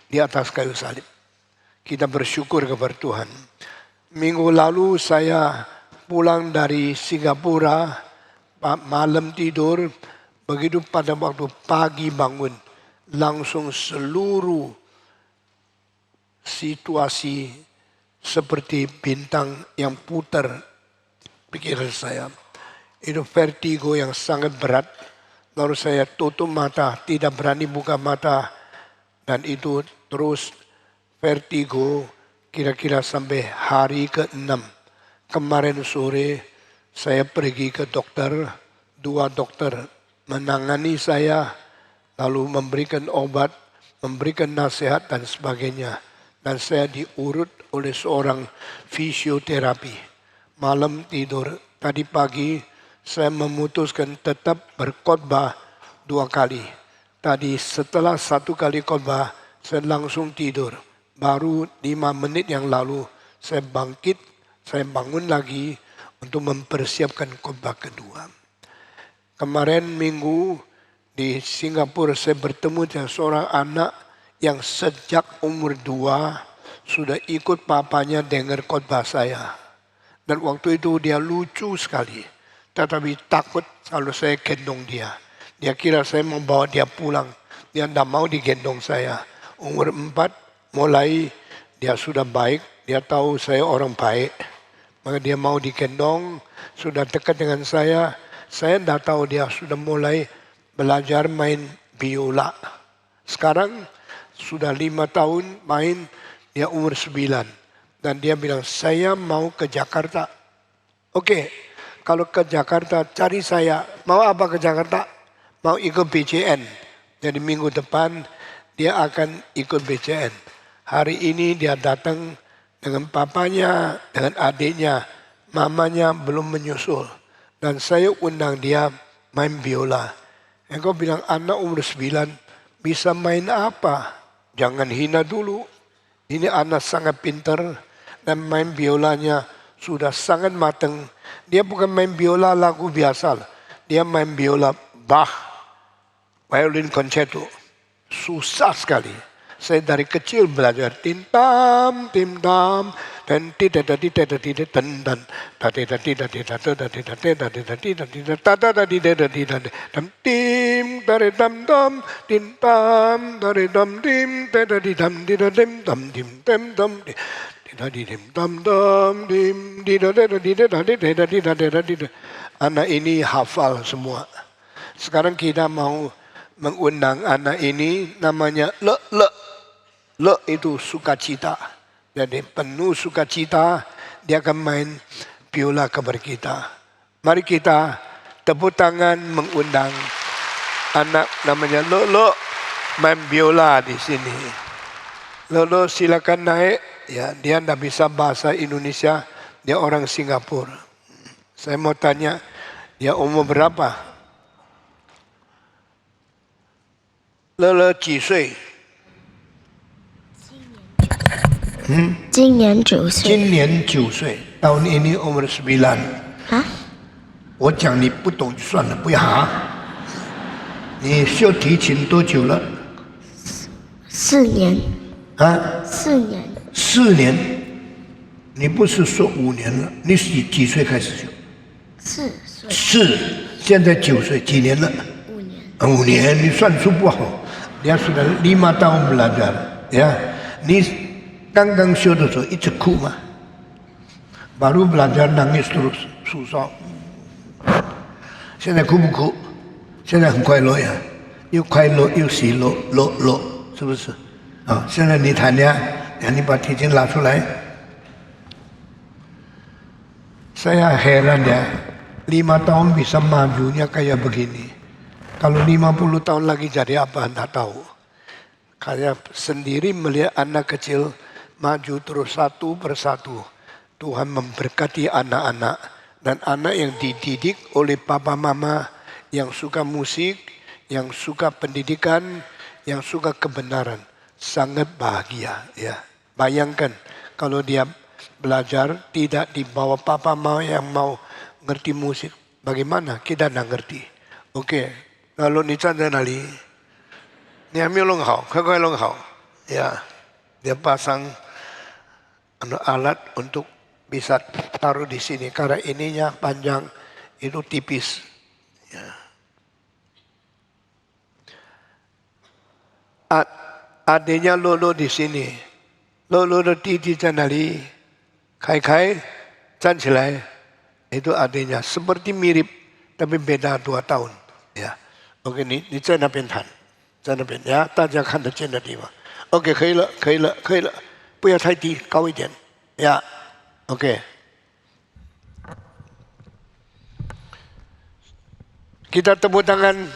di atas kayu salib. Kita bersyukur kepada Tuhan. Minggu lalu saya pulang dari Singapura, malam tidur, begitu pada waktu pagi bangun, langsung seluruh situasi seperti bintang yang putar pikiran saya. Itu vertigo yang sangat berat. Lalu saya tutup mata, tidak berani buka mata. Dan itu terus vertigo kira-kira sampai hari ke-6. Kemarin sore saya pergi ke dokter. 2 dokter menangani saya. Lalu memberikan obat, memberikan nasihat dan sebagainya. Dan saya diurut oleh seorang fisioterapi. Malam tidur, tadi pagi saya memutuskan tetap berkhotbah 2 kali. Tadi setelah 1 kali khotbah, saya langsung tidur. Baru 5 menit yang lalu, saya bangkit, saya bangun lagi untuk mempersiapkan khotbah kedua. Kemarin minggu di Singapura saya bertemu dengan seorang anak yang sejak umur 2 sudah ikut papanya dengar khotbah saya. Dan waktu itu dia lucu sekali. Tetapi takut kalau saya gendong dia. Dia kira saya mau bawa dia pulang. Dia tidak mau digendong saya. Umur 4 mulai dia sudah baik. Dia tahu saya orang baik. Maka dia mau digendong. Sudah dekat dengan saya. Saya tidak tahu dia sudah mulai belajar main biola. Sekarang sudah 5 tahun main, dia umur 9. Dan dia bilang, saya mau ke Jakarta. Oke, kalau ke Jakarta cari saya. Mau apa ke Jakarta? Mau ikut BCN. Jadi minggu depan dia akan ikut BCN. Hari ini dia datang dengan papanya, dengan adiknya. Mamanya belum menyusul. Dan saya undang dia main biola. Engkau bilang anak umur 9 bisa main apa? Jangan hina dulu. Ini anak sangat pintar dan main biolanya sudah sangat matang. Dia bukan main biola lagu biasa. Dia main biola Bach, violin concerto. Susah sekali. Saya dari kecil belajar tim tam dan tidak dan anak ini hafal semua. Sekarang kita mau mengundang anak ini namanya Le. Le itu sukacita. Jadi penuh sukacita dia akan main biola kepada kita. Mari kita tepuk tangan mengundang anak namanya Le main biola di sini. Le silakan naik. Ya, dia tidak bisa bahasa Indonesia. Dia orang Singapura. Saya mau tanya, dia umur berapa? Le 几岁？今年9岁。今年9岁，tahun ini umur 9。啊？我讲你不懂就算了，不要啊。你学提琴多久了？ 4年。啊？4年。 4年。你不是说5年了？你是几岁开始学？4岁。4，现在9岁，几年了5年。5年，你算数不好。Dia sudah 5 tahun belajar, ya. Ni刚学的时候一直哭嘛，baru belajar nangis terus susah. 现在哭不哭？现在很快乐呀，又快乐又喜乐，乐，是不是？啊，现在你弹呀，你把提琴拿出来。Saya heran ya, 5 tahun bisa majunya kayak begini. Kalau 50 tahun lagi jadi apa, enggak tahu. Kayak sendiri melihat anak kecil maju terus satu persatu. Tuhan memberkati anak-anak dan anak yang dididik oleh papa mama yang suka musik, yang suka pendidikan, yang suka kebenaran. Sangat bahagia ya. Bayangkan kalau dia belajar tidak di bawah papa mama yang mau ngerti musik. Bagaimana? Kita tidak ngerti. Oke, kalau ni 站在那里，你还没有弄好，快快弄好。Ya, dia pasang alat untuk bisa taruh di sini karena ininya panjang, itu tipis. Ya. Adanya Lolo di sini. Lolo的弟弟在哪里？凯凯站起来，itu adanya seperti mirip tapi beda 2 tahun. Ya, oke, 你在那边弹，在那边呀，大家看得见的地方。OK， 可以了，可以了，可以了，不要太低，高一点。呀，OK。Kita tepuk tangan.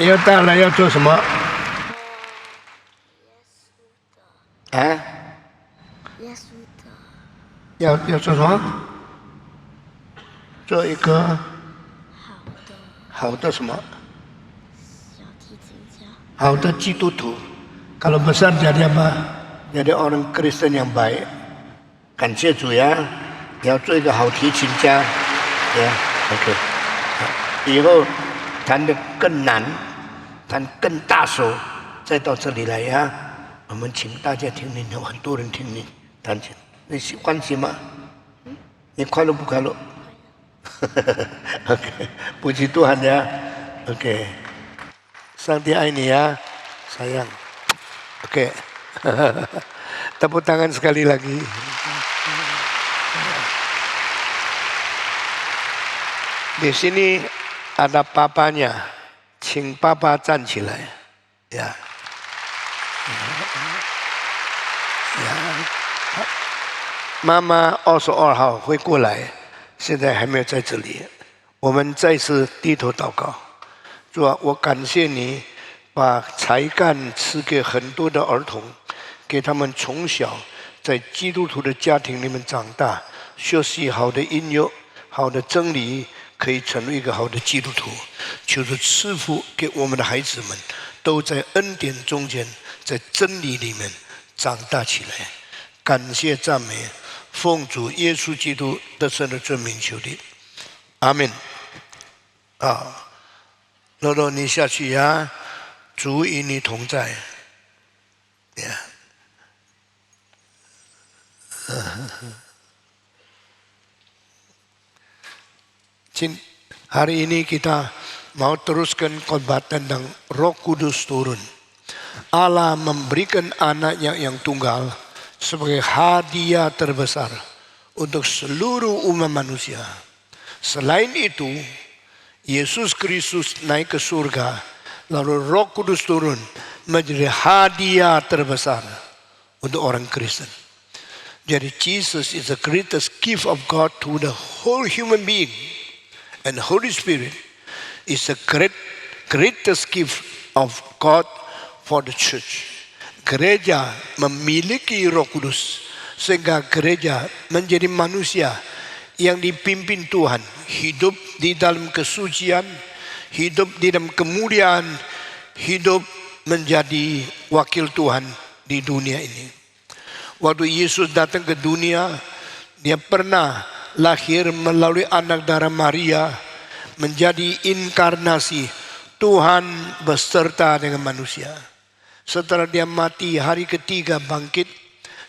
要大了要做什么？啊？耶稣的要做什么？做一个好的什么？小提琴家，好的基督徒. Kalau besar jadi apa? Jadi orang Kristen yang baik. 感谢主呀！你要做一个好提琴家，呀 ，OK。以后弹得更难，弹更大手，再到这里来呀。我们请大家听你，有很多人听你弹琴，你欢喜吗？你快乐不快乐？OK， puji Tuhan ya. OK， 上帝爱你呀，sayang. Oke, tepuk tangan sekali lagi. Di sini ada papanya, 请爸爸站起来，呀，妈妈22号会过来，现在还没有在这里。我们再次低头祷告，主啊，我感谢你。把才干赐给很多的儿童，给他们从小在基督徒的家庭里面长大，学习好的音乐、好的真理，可以成为一个好的基督徒。求主赐福给我们的孩子们，都在恩典中间，在真理里面长大起来。感谢赞美，奉主耶稣基督得胜的尊名求的，阿门。啊，乐乐你下去呀。主与你同在，hari ini kita mau teruskan khotbah tentang Roh Kudus turun. Allah memberikan anaknya yang tunggal sebagai hadiah terbesar untuk seluruh umat manusia. Selain itu, Yesus Kristus naik ke surga. Lalu Roh Kudus turun menjadi hadiah terbesar untuk orang Kristen. Jadi Jesus is the greatest gift of God to the whole human being, and Holy Spirit is the greatest gift of God for the church. Gereja memiliki Roh Kudus sehingga gereja menjadi manusia yang dipimpin Tuhan, hidup di dalam kesucian, hidup di dalam kemuliaan, hidup menjadi wakil Tuhan di dunia ini. Waktu Yesus datang ke dunia, dia pernah lahir melalui anak darah Maria, menjadi inkarnasi Tuhan beserta dengan manusia. Setelah dia mati, hari ketiga bangkit.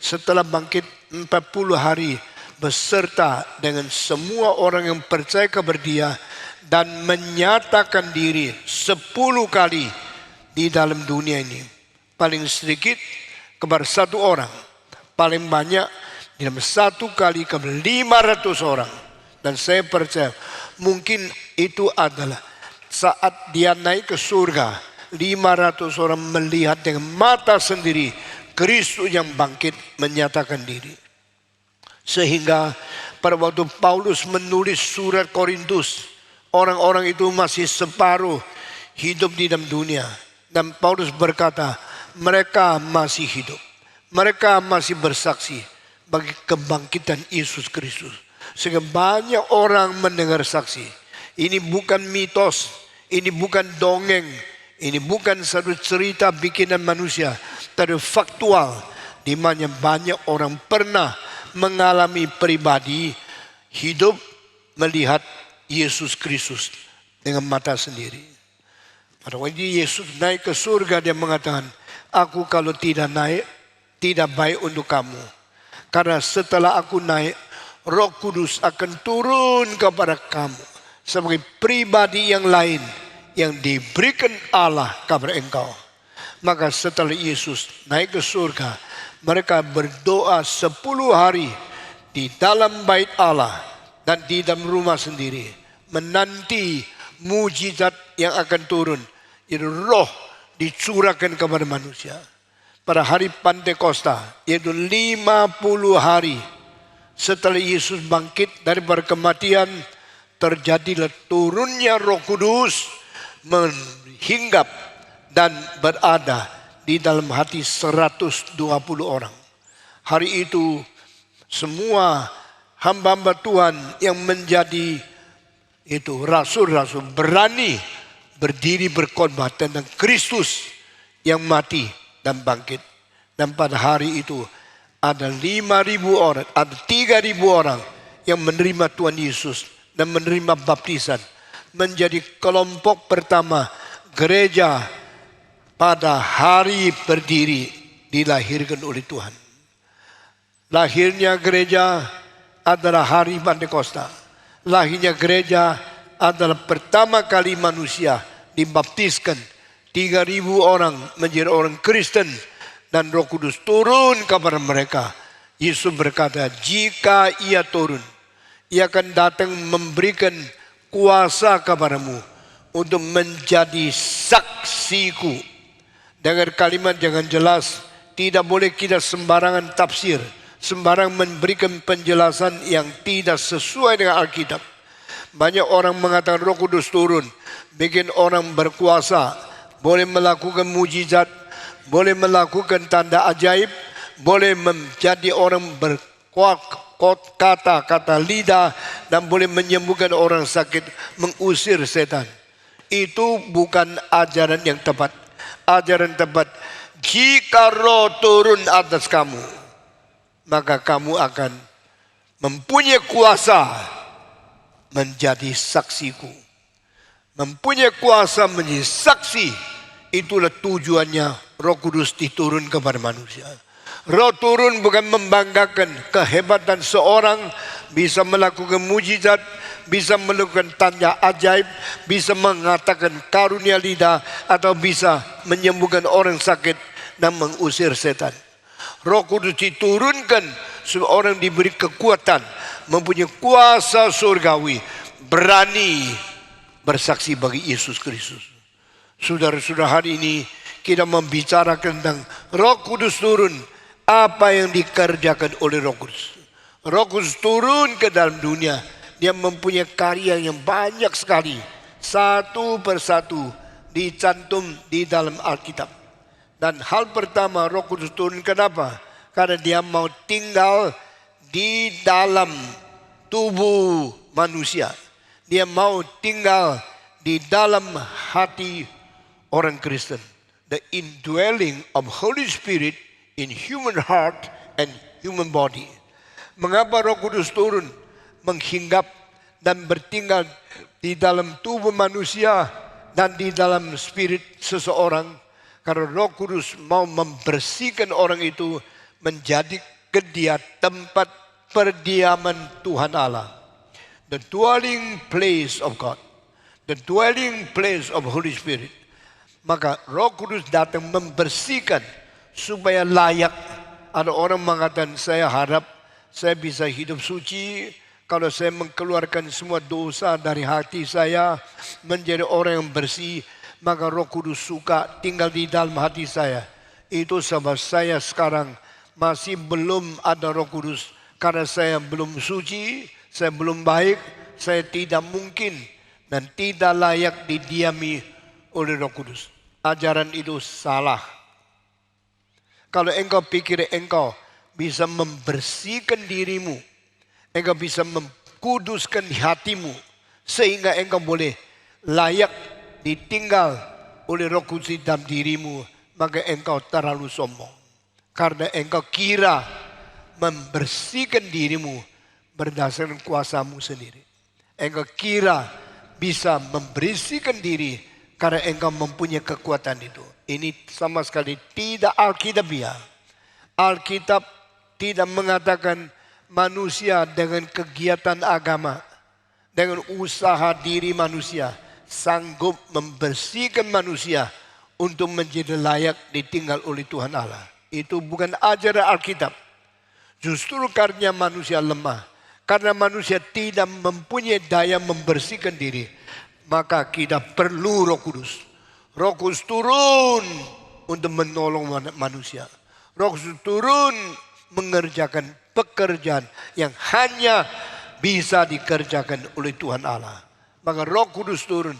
Setelah bangkit 40 hari beserta dengan semua orang yang percaya kepada dia, dan menyatakan diri 10 kali di dalam dunia ini. Paling sedikit kepada 1 orang, paling banyak di dalam 1 kali kepada 500 orang. Dan saya percaya mungkin itu adalah saat dia naik ke surga, 500 orang melihat dengan mata sendiri Kristus yang bangkit menyatakan diri. Sehingga pada waktu Paulus menulis surat Korintus, orang-orang itu masih separuh hidup di dalam dunia. Dan Paulus berkata, mereka masih hidup. Mereka masih bersaksi bagi kebangkitan Yesus Kristus. Sehingga banyak orang mendengar saksi. Ini bukan mitos, ini bukan dongeng, ini bukan satu cerita bikinan manusia, tapi faktual, di mana banyak orang pernah mengalami pribadi hidup melihat Yesus Kristus dengan mata sendiri. Pada waktu Yesus naik ke surga, dia mengatakan, aku kalau tidak naik, tidak baik untuk kamu. Karena setelah aku naik, Roh Kudus akan turun kepada kamu sebagai pribadi yang lain yang diberikan Allah kepada engkau. Maka setelah Yesus naik ke surga, mereka berdoa 10 hari di dalam bait Allah dan di dalam rumah sendiri, menanti mujizat yang akan turun. Jadi roh dicurahkan kepada manusia. Pada hari Pantekosta, yaitu 50 hari setelah Yesus bangkit daripada kematian, terjadilah turunnya Roh Kudus menghinggap dan berada di dalam hati 120 orang. Hari itu semua hamba-hamba Tuhan yang menjadi itu rasul-rasul berani berdiri berkhotbah tentang Kristus yang mati dan bangkit. Dan pada hari itu ada 5.000 orang, ada 3.000 orang yang menerima Tuhan Yesus dan menerima baptisan. Menjadi kelompok pertama gereja pada hari berdiri dilahirkan oleh Tuhan. Lahirnya gereja adalah hari Pentakosta. Lahirnya gereja adalah pertama kali manusia dibaptiskan. 3.000 orang menjadi orang Kristen dan Roh Kudus turun kepada mereka. Yesus berkata, jika ia turun, ia akan datang memberikan kuasa kepadamu untuk menjadi saksiku. Dengan kalimat jangan jelas, tidak boleh kita sembarangan tafsir, sembarang memberikan penjelasan yang tidak sesuai dengan Alkitab. Banyak orang mengatakan Roh Kudus turun, bikin orang berkuasa, boleh melakukan mujizat, boleh melakukan tanda ajaib, boleh menjadi orang kata-kata lidah, dan boleh menyembuhkan orang sakit, mengusir setan. Itu bukan ajaran yang tepat. Ajaran tepat, jika Roh turun atas kamu, maka kamu akan mempunyai kuasa menjadi saksiku. Mempunyai kuasa menjadi saksi, itulah tujuannya Roh Kudus diturun kepada manusia. Roh turun bukan membanggakan kehebatan seorang, bisa melakukan mujizat, bisa melakukan tanda ajaib, bisa mengatakan karunia lidah, atau bisa menyembuhkan orang sakit dan mengusir setan. Roh Kudus diturunkan supaya orang diberi kekuatan, mempunyai kuasa surgawi, berani bersaksi bagi Yesus Kristus. Saudara-saudara, hari ini kita membicarakan tentang Roh Kudus turun. Apa yang dikerjakan oleh Roh Kudus? Roh Kudus turun ke dalam dunia. Dia mempunyai karya yang banyak sekali. Satu persatu dicantum di dalam Alkitab. Dan hal pertama Roh Kudus turun kenapa? Karena dia mau tinggal di dalam tubuh manusia. Dia mau tinggal di dalam hati orang Kristen. The indwelling of Holy Spirit in human heart and human body. Mengapa Roh Kudus turun menghinggap dan bertinggal di dalam tubuh manusia dan di dalam spirit seseorang? Karena Roh Kudus mau membersihkan orang itu menjadi tempat perdiaman Tuhan Allah. The dwelling place of God. The dwelling place of Holy Spirit. Maka Roh Kudus datang membersihkan supaya layak. Ada orang mengatakan, saya harap saya bisa hidup suci kalau saya mengeluarkan semua dosa dari hati saya, menjadi orang yang bersih, maka Roh Kudus suka tinggal di dalam hati saya. Itu sebab saya sekarang masih belum ada Roh Kudus, karena saya belum suci, saya belum baik, saya tidak mungkin dan tidak layak didiami oleh Roh Kudus. Ajaran itu salah. Kalau engkau pikir engkau bisa membersihkan dirimu, engkau bisa mengkuduskan hatimu, sehingga engkau boleh layak ditinggal oleh Roh Kudus dalam dirimu, maka engkau terlalu sombong. Karena engkau kira membersihkan dirimu berdasarkan kuasamu sendiri. Engkau kira bisa membersihkan diri karena engkau mempunyai kekuatan itu. Ini sama sekali tidak Alkitabiah. Alkitab tidak mengatakan manusia dengan kegiatan agama, dengan usaha diri manusia, sanggup membersihkan manusia untuk menjadi layak ditinggal oleh Tuhan Allah. Itu bukan ajaran Alkitab. Justru karena manusia lemah, karena manusia tidak mempunyai daya membersihkan diri, maka kita perlu Roh Kudus. Roh Kudus turun untuk menolong manusia. Roh Kudus turun mengerjakan pekerjaan yang hanya bisa dikerjakan oleh Tuhan Allah. Maka Roh Kudus turun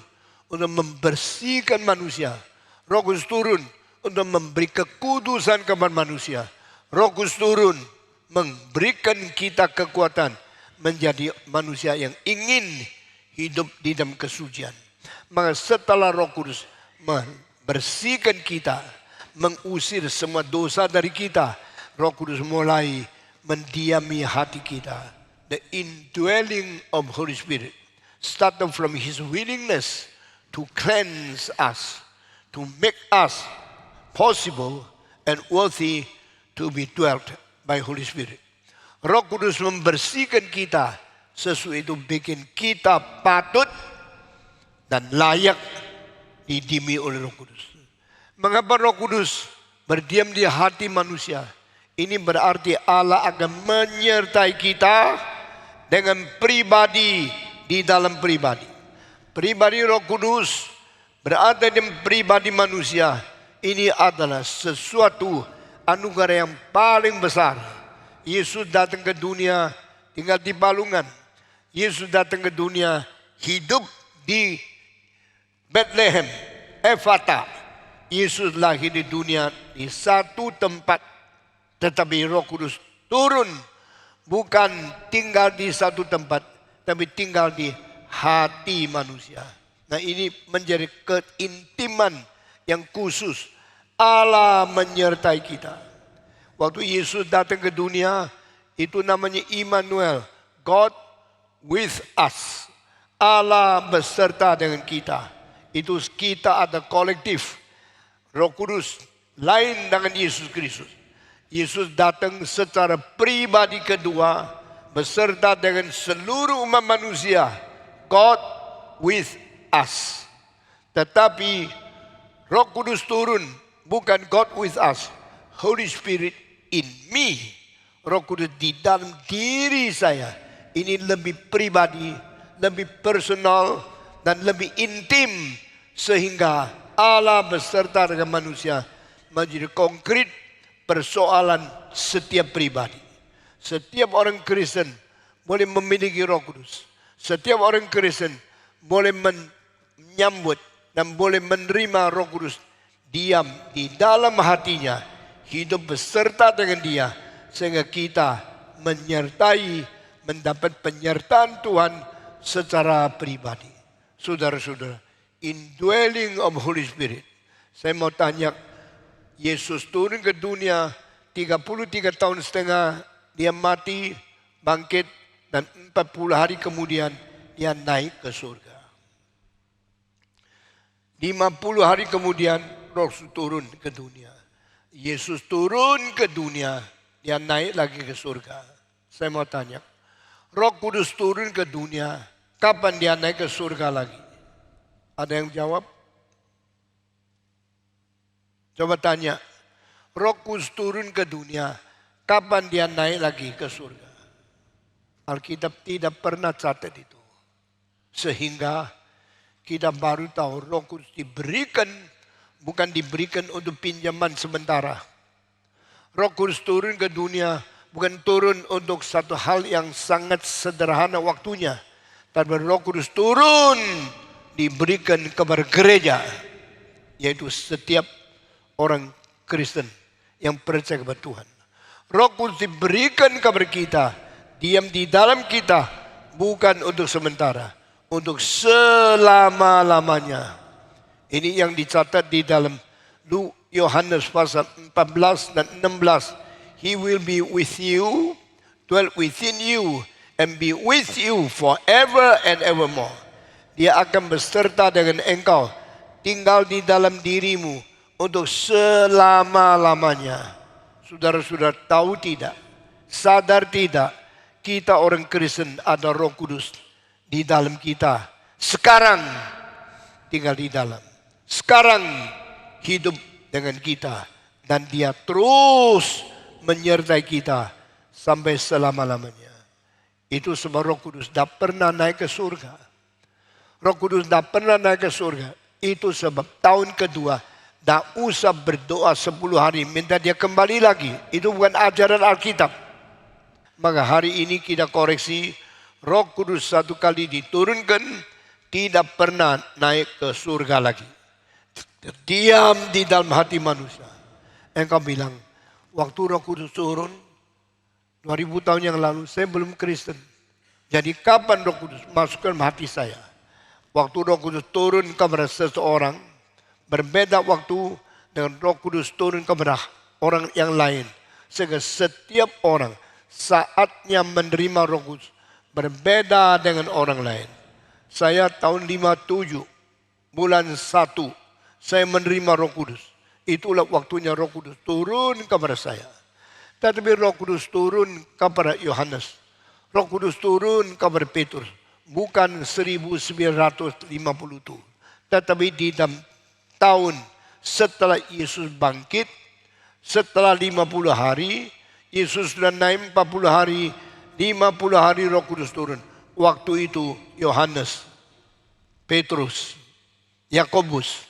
untuk membersihkan manusia. Roh Kudus turun untuk memberi kekudusan kepada manusia. Roh Kudus turun memberikan kita kekuatan menjadi manusia yang ingin hidup di dalam kesucian. Maka setelah Roh Kudus membersihkan kita, mengusir semua dosa dari kita, Roh Kudus mulai mendiami hati kita. The indwelling of Holy Spirit started from His willingness to cleanse us, to make us possible and worthy to be dwelt by Holy Spirit. Roh Kudus membersihkan kita, sesuatu itu bikin kita patut dan layak didimi oleh Roh Kudus. Mengapa Roh Kudus berdiam di hati manusia? Ini berarti Allah akan menyertai kita dengan pribadi di dalam pribadi. Pribadi Roh Kudus berada di pribadi manusia. Ini adalah sesuatu anugerah yang paling besar. Yesus datang ke dunia tinggal di balungan. Yesus datang ke dunia hidup di Bethlehem, Efata. Yesus lahir di dunia di satu tempat. Tetapi Roh Kudus turun bukan tinggal di satu tempat, tapi tinggal di hati manusia. Nah, ini menjadi keintiman yang khusus. Allah menyertai kita. Waktu Yesus datang ke dunia, itu namanya Immanuel, God with us. Allah beserta dengan kita. Itu kita ada kolektif. Roh Kudus lain dengan Yesus Kristus. Yesus datang secara pribadi kedua beserta dengan seluruh umat manusia. God with us. Tetapi Roh Kudus turun bukan God with us. Holy Spirit in me. Roh Kudus di dalam diri saya. Ini lebih pribadi, lebih personal dan lebih intim. Sehingga Allah beserta dengan manusia menjadi konkret persoalan setiap pribadi. Setiap orang Kristen boleh memiliki Roh Kudus. Setiap orang Kristen boleh menyambut dan boleh menerima Roh Kudus diam di dalam hatinya, hidup beserta dengan dia, sehingga kita menyertai, mendapat penyertaan Tuhan secara pribadi. Saudara-saudara, indwelling of Holy Spirit. Saya mau tanya, Yesus turun ke dunia 33 tahun setengah, dia mati, bangkit, dan 40 hari kemudian dia naik ke surga. 50 hari kemudian Roh turun ke dunia. Yesus turun ke dunia, dia naik lagi ke surga. Saya mau tanya, Roh Kudus turun ke dunia, kapan dia naik ke surga lagi? Ada yang jawab? Coba tanya, Roh Kudus turun ke dunia, kapan dia naik lagi ke surga? Alkitab tidak pernah catat itu. Sehingga kita baru tahu Roh Kudus diberikan, bukan diberikan untuk pinjaman sementara. Roh Kudus turun ke dunia, bukan turun untuk satu hal yang sangat sederhana waktunya. Tapi Roh Kudus turun, diberikan kepada gereja. Yaitu setiap orang Kristen yang percaya kepada Tuhan. Roh Kudus diberikan kepada kita, diam di dalam kita, bukan untuk sementara, untuk selama-lamanya. Ini yang dicatat di dalam Yohanes pasal 14 dan 16. He will be with you, dwell within you, and be with you forever and evermore. Dia akan beserta dengan engkau, tinggal di dalam dirimu untuk selama-lamanya. Saudara-saudara tahu tidak, sadar tidak, kita orang Kristen ada Roh Kudus di dalam kita. Sekarang tinggal di dalam. Sekarang hidup dengan kita. Dan dia terus menyertai kita sampai selama-lamanya. Itu sebab Roh Kudus tidak pernah naik ke surga. Roh Kudus tidak pernah naik ke surga. Itu sebab tahun kedua tidak usah berdoa 10 hari minta dia kembali lagi. Itu bukan ajaran Alkitab. Maka hari ini kita koreksi, Roh Kudus satu kali diturunkan, tidak pernah naik ke surga lagi. Diam di dalam hati manusia. Engkau bilang, waktu Roh Kudus turun 2000 tahun yang lalu, saya belum Kristen. Jadi kapan Roh Kudus masuk ke dalam hati saya? Waktu Roh Kudus turun kepada seseorang, berbeda waktu dengan Roh Kudus turun kepada orang yang lain. Sehingga setiap orang saatnya menerima Roh Kudus berbeda dengan orang lain. Saya tahun 57, bulan 1, saya menerima Roh Kudus. Itulah waktunya Roh Kudus turun kepada saya. Tetapi Roh Kudus turun kepada Yohanes. Roh Kudus turun kepada Petrus. Bukan 1950 itu. Tetapi di dalam tahun setelah Yesus bangkit, setelah 50 hari, Yesus sudah naik 40 hari, 50 hari Roh Kudus turun. Waktu itu Yohanes, Petrus, Yakobus,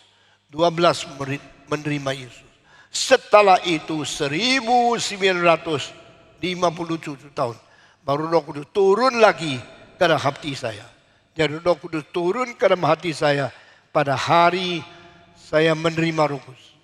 12 murid menerima Yesus. Setelah itu 1957 tahun baru Roh Kudus turun lagi ke dalam hati saya. Jadi Roh Kudus turun ke dalam hati saya pada hari saya menerima Roh Kudus.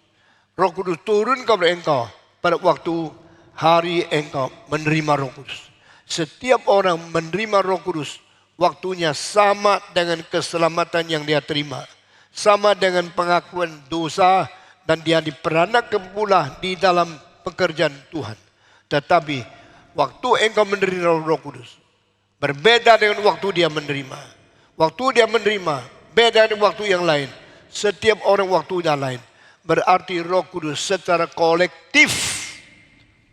Roh Kudus turun kepada engkau pada waktu hari engkau menerima Roh Kudus. Setiap orang menerima Roh Kudus waktunya sama dengan keselamatan yang dia terima. Sama dengan pengakuan dosa dan dia diperanakan pula di dalam pekerjaan Tuhan. Tetapi waktu engkau menerima Roh Kudus berbeda dengan waktu dia menerima. Waktu dia menerima beda dengan waktu yang lain. Setiap orang waktunya lain. Berarti Roh Kudus secara kolektif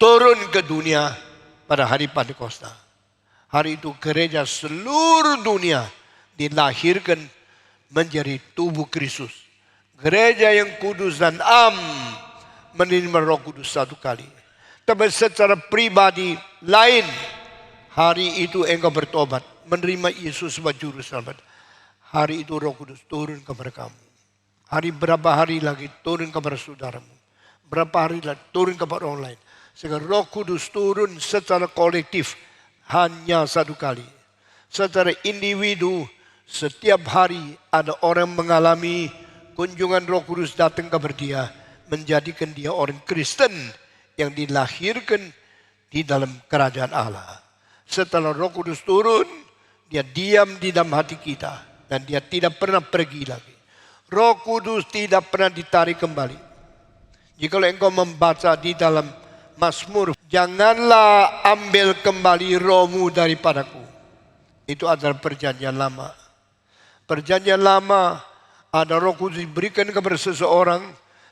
turun ke dunia pada hari Pentakosta. Hari itu gereja seluruh dunia dilahirkan menjadi tubuh Kristus. Gereja yang kudus dan menerima Roh Kudus satu kali. Tapi secara pribadi lain, hari itu engkau bertobat, menerima Yesus sebagai juru selamat. Hari itu Roh Kudus turun kepada kamu. Hari berapa hari lagi turun kepada saudaramu. Berapa hari lagi turun kepada orang lain. Sehingga Roh Kudus turun secara kolektif hanya satu kali. Secara individu setiap hari ada orang mengalami kunjungan Roh Kudus datang kepada dia, menjadikan dia orang Kristen yang dilahirkan di dalam kerajaan Allah. Setelah Roh Kudus turun, dia diam di dalam hati kita dan dia tidak pernah pergi lagi. Roh Kudus tidak pernah ditarik kembali. Jika engkau membaca di dalam Mazmur, janganlah ambil kembali rohmu daripadaku. Itu adalah perjanjian lama. Perjanjian lama ada Roh Kudus diberikan kepada seseorang,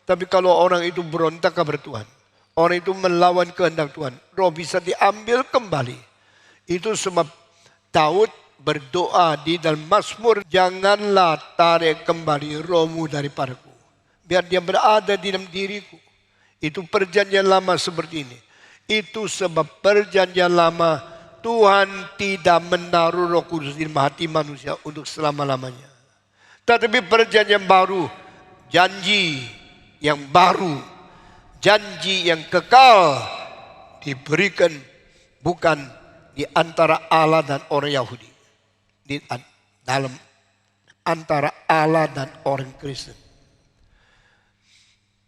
tapi kalau orang itu berontak kepada Tuhan, orang itu melawan kehendak Tuhan, roh bisa diambil kembali. Itu sebab Daud berdoa di dalam Mazmur, janganlah tarik kembali rohmu daripadaku. Biar dia berada di dalam diriku. Itu perjanjian lama seperti ini. Itu sebab perjanjian lama Tuhan tidak menaruh Roh Kudus di hati manusia untuk selama-lamanya. Tetapi perjanjian baru, janji yang baru, janji yang kekal diberikan bukan di antara Allah dan orang Yahudi. Di dalam antara Allah dan orang Kristen.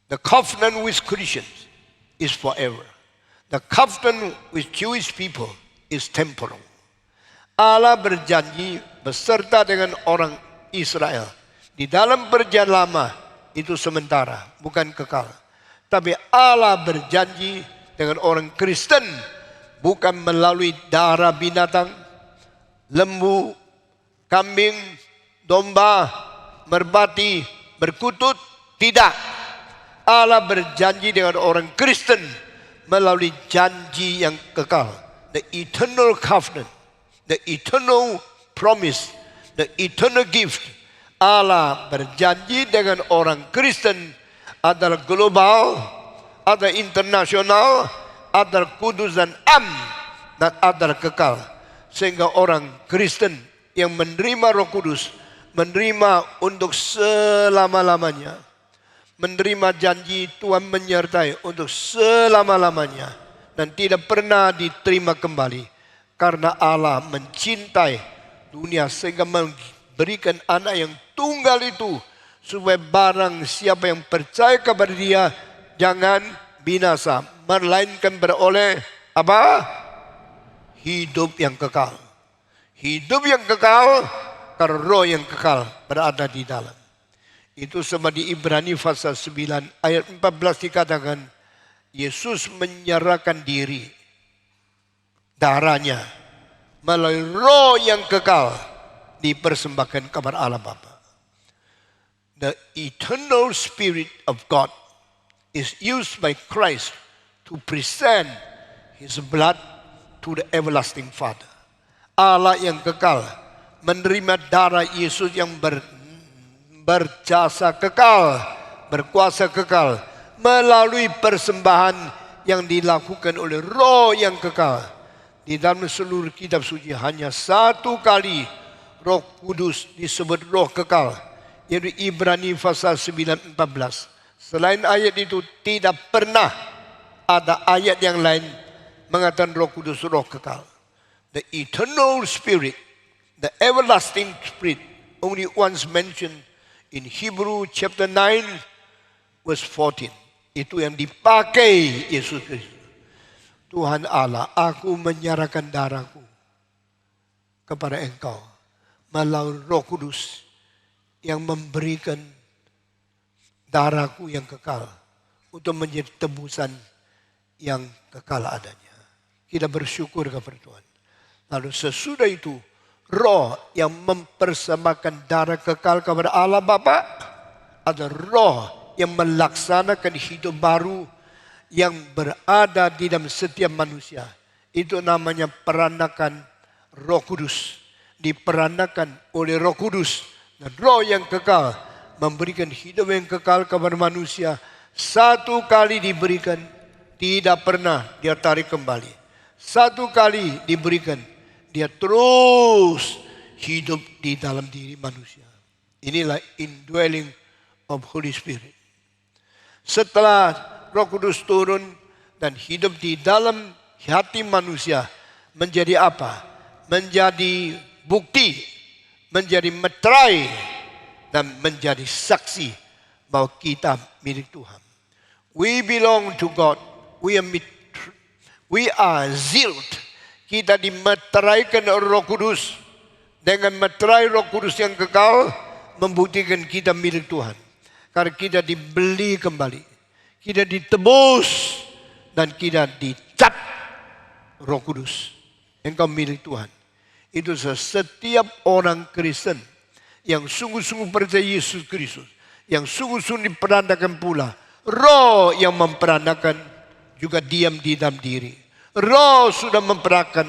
The covenant with Christians is forever. The covenant with Jewish people is temporal. Allah berjanji beserta dengan orang Israel. Di dalam perjanjian lama itu sementara, bukan kekal. Tapi Allah berjanji dengan orang Kristen bukan melalui darah binatang, lembu, kambing, domba, merpati, berkutut, tidak. Allah berjanji dengan orang Kristen melalui janji yang kekal. The eternal covenant, the eternal promise, the eternal gift. Allah berjanji dengan orang Kristen adalah global, adalah internasional, adalah kudus dan dan adalah kekal. Sehingga orang Kristen yang menerima Roh Kudus, menerima untuk selama-lamanya. Menerima janji Tuhan menyertai untuk selama-lamanya. Dan tidak pernah diterima kembali. Karena Allah mencintai dunia sehingga memberikan anak yang tunggal itu, supaya barang siapa yang percaya kepada dia jangan binasa, melainkan beroleh apa? Hidup yang kekal. Hidup yang kekal karena roh yang kekal berada di dalam. Itu sebab di Ibrani pasal 9 ayat 14 dikatakan, Yesus menyerahkan diri, darahnya, melalui roh yang kekal dipersembahkan kepada Allah Bapa. The eternal Spirit of God is used by Christ to present His blood to the everlasting Father. Allah yang kekal menerima darah Yesus yang berjasa kekal, berkuasa kekal, melalui persembahan yang dilakukan oleh roh yang kekal. Di dalam seluruh kitab suci hanya satu kali Roh Kudus disebut roh kekal, yaitu Ibrani pasal 9:14. Selain ayat itu tidak pernah ada ayat yang lain mengatakan Roh Kudus roh kekal. The eternal Spirit, the everlasting Spirit, only once mentioned in Hebrew chapter 9 verse 14. Itu yang dipakai Yesus Kristus. Tuhan Allah, aku menyerahkan darahku kepada Engkau melalui Roh Kudus yang memberikan darahku yang kekal untuk menjadi tebusan yang kekal adanya. Kita bersyukur kepada Tuhan. Lalu sesudah itu, roh yang mempersembahkan darah kekal kepada Allah Bapa ada roh yang melaksanakan hidup baru yang berada di dalam setiap manusia. Itu namanya peranakan Roh Kudus. Diperanakan oleh Roh Kudus. Dan roh yang kekal memberikan hidup yang kekal kepada manusia. Satu kali diberikan, tidak pernah dia tarik kembali. Satu kali diberikan, dia terus hidup di dalam diri manusia. Inilah indwelling of Holy Spirit. Setelah Roh Kudus turun dan hidup di dalam hati manusia, menjadi apa? Menjadi bukti, menjadi meterai, dan menjadi saksi bahwa kita milik Tuhan. We belong to God. We are sealed. Kita dimeteraikan oleh Roh Kudus. Dengan meterai Roh Kudus yang kekal, membuktikan kita milik Tuhan. Karena kita dibeli kembali. Kita ditebus dan kita dicap Roh Kudus. Engkau milik Tuhan. Itu setiap orang Kristen yang sungguh-sungguh percaya Yesus Kristus, yang sungguh-sungguh diperandakan pula, roh yang memperandakan juga diam di dalam diri. Roh sudah memperandakan,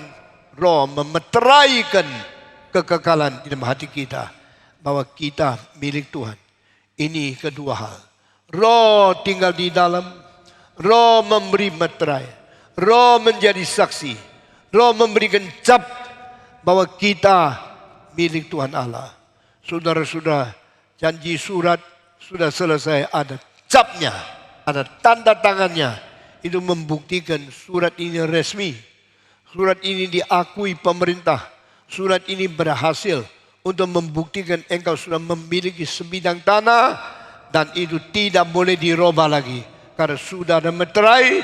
roh memeteraikan kekekalan di dalam hati kita bahwa kita milik Tuhan. Ini kedua hal. Roh tinggal di dalam, roh memberi meterai, roh menjadi saksi, roh memberikan cap bahwa kita milik Tuhan Allah. Saudara-saudara, janji surat sudah selesai, ada capnya, ada tanda tangannya. Itu membuktikan surat ini resmi. Surat ini diakui pemerintah. Surat ini berhasil untuk membuktikan engkau sudah memiliki sebidang tanah. Dan itu tidak boleh dirubah lagi. Karena sudah ada meterai,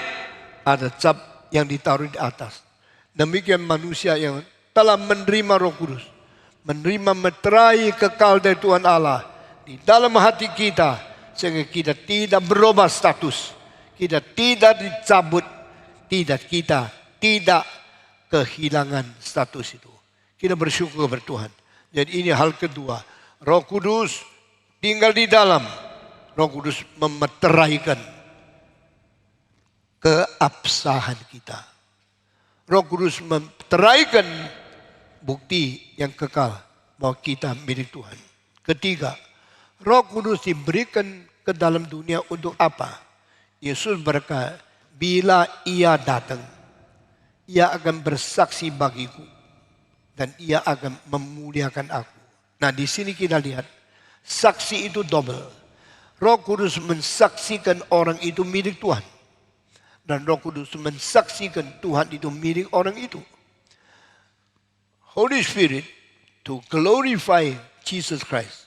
ada cap yang ditaruh di atas. Demikian manusia yang telah menerima Roh Kudus, menerima meterai kekal dari Tuhan Allah di dalam hati kita, sehingga kita tidak berubah status, kita tidak dicabut, kita tidak kehilangan status itu. Kita bersyukur kepada Tuhan. Jadi ini hal kedua, Roh Kudus tinggal di dalam. Roh Kudus memeteraikan keabsahan kita. Roh Kudus memeteraikan bukti yang kekal bahwa kita milik Tuhan. Ketiga, Roh Kudus diberikan ke dalam dunia untuk apa? Yesus berkata, bila ia datang, ia akan bersaksi bagiku dan ia akan memuliakan aku. Nah, di sini kita lihat saksi itu double. Roh Kudus mensaksikan orang itu milik Tuhan. Dan Roh Kudus mensaksikan Tuhan itu milik orang itu. Holy Spirit to glorify Jesus Christ.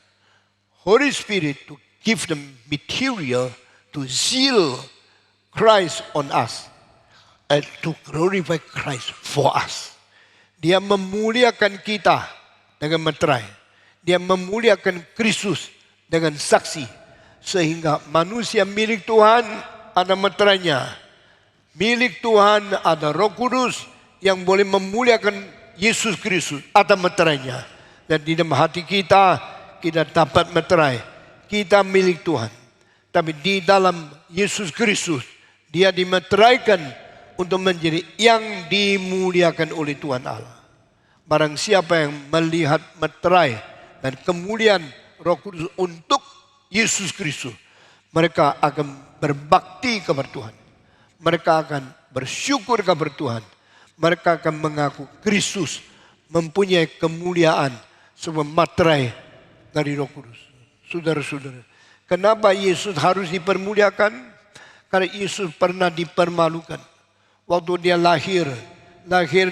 Holy Spirit to give the material to seal Christ on us and to glorify Christ for us. Dia memuliakan kita dengan meterai. Dia memuliakan Kristus dengan saksi. Sehingga manusia milik Tuhan ada meterainya. Milik Tuhan ada Roh Kudus yang boleh memuliakan Yesus Kristus, ada meterainya. Dan di dalam hati kita, kita dapat meterai. Kita milik Tuhan. Tapi di dalam Yesus Kristus, dia dimeteraikan untuk menjadi yang dimuliakan oleh Tuhan Allah. Barang siapa yang melihat meterai dan kemuliaan Roh Kudus untuk Yesus Kristus, mereka akan berbakti kepada Tuhan. Mereka akan bersyukur kepada Tuhan. Mereka akan mengaku Kristus mempunyai kemuliaan sebagai materai dari Roh Kudus. Saudara-saudara, kenapa Yesus harus dipermuliakan? Karena Yesus pernah dipermalukan. Waktu dia lahir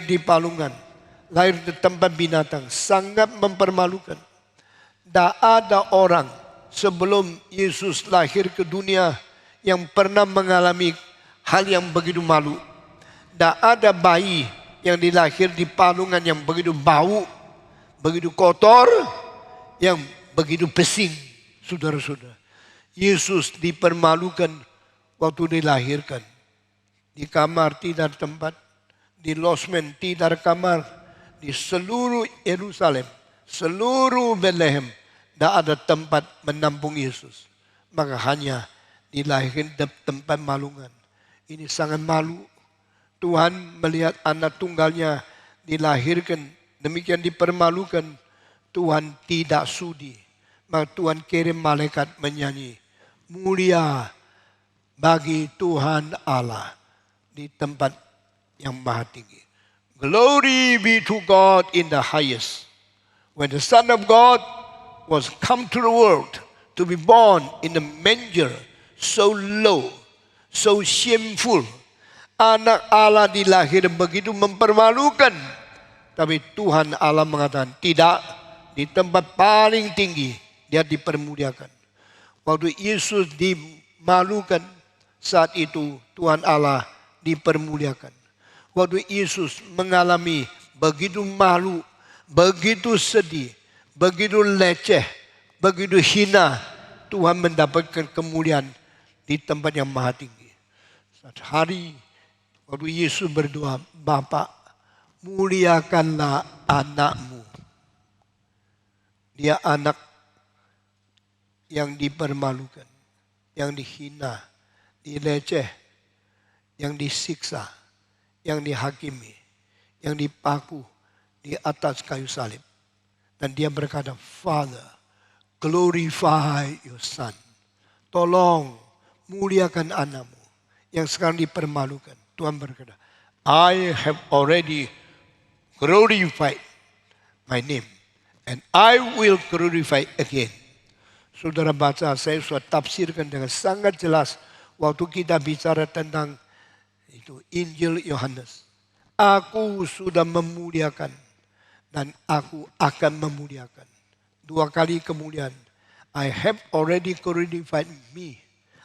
di palungan, lahir di tempat binatang, sangat mempermalukan. Tak ada orang sebelum Yesus lahir ke dunia yang pernah mengalami hal yang begitu malu. Tak ada bayi yang dilahir di palungan yang begitu bau, begitu kotor, yang begitu pesing. Saudara-saudara, Yesus dipermalukan waktu dilahirkan. Di kamar tidak ada tempat, di losmen tidak ada kamar, di seluruh Yerusalem, seluruh Bethlehem, tidak ada tempat menampung Yesus. Maka hanya dilahirkan di tempat malungan. Ini sangat malu. Tuhan melihat anak tunggalnya dilahirkan, demikian dipermalukan. Tuhan tidak sudi. Maka Tuhan kirim malaikat menyanyi, mulia bagi Tuhan Allah di tempat yang maha tinggi. Glory be to God in the highest. When the Son of God was come to the world to be born in the manger, so low, so shameful. Anak Allah dilahir begitu mempermalukan. Tapi Tuhan Allah mengatakan tidak, di tempat paling tinggi dia dipermuliakan. Waktu Yesus dimalukan, saat itu Tuhan Allah dipermuliakan. Waktu Yesus mengalami begitu malu, begitu sedih, begitu leceh, begitu hina, Tuhan mendapatkan kemuliaan di tempat yang maha tinggi. Saat hari waktu Yesus berdoa, Bapa, muliakanlah anakmu. Dia anak yang dipermalukan, yang dihina, dileceh, yang disiksa, yang dihakimi, yang dipaku di atas kayu salib. Dan dia berkata, Father, glorify your son. Tolong muliakan anakmu yang sekarang dipermalukan. Tuhan berkata, I have already glorified my name and I will glorify again. Saudara baca, saya sudah tafsirkan dengan sangat jelas waktu kita bicara tentang itu Injil Yohanes. Aku sudah memuliakan dan aku akan memuliakan. Dua kali kemuliaan. I have already glorified me.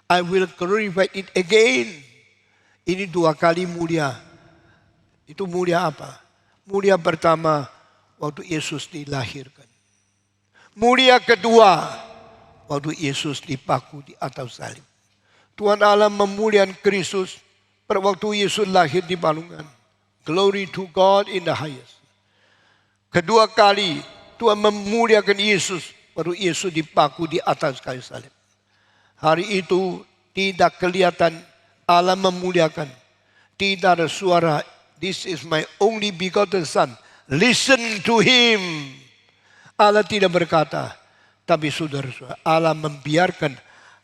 I will glorify it again. Ini dua kali mulia. Itu mulia apa? Mulia pertama waktu Yesus dilahirkan. Mulia kedua waktu Yesus dipaku di atas salib. Tuhan Allah memuliakan Kristus pada waktu Yesus lahir di palungan. Glory to God in the highest. Kedua kali Tuhan memuliakan Yesus baru Yesus dipaku di atas kayu salib. Hari itu tidak kelihatan Allah memuliakan. Tidak ada suara, this is my only begotten son. Listen to him. Allah tidak berkata. Tapi saudara-saudara, Allah membiarkan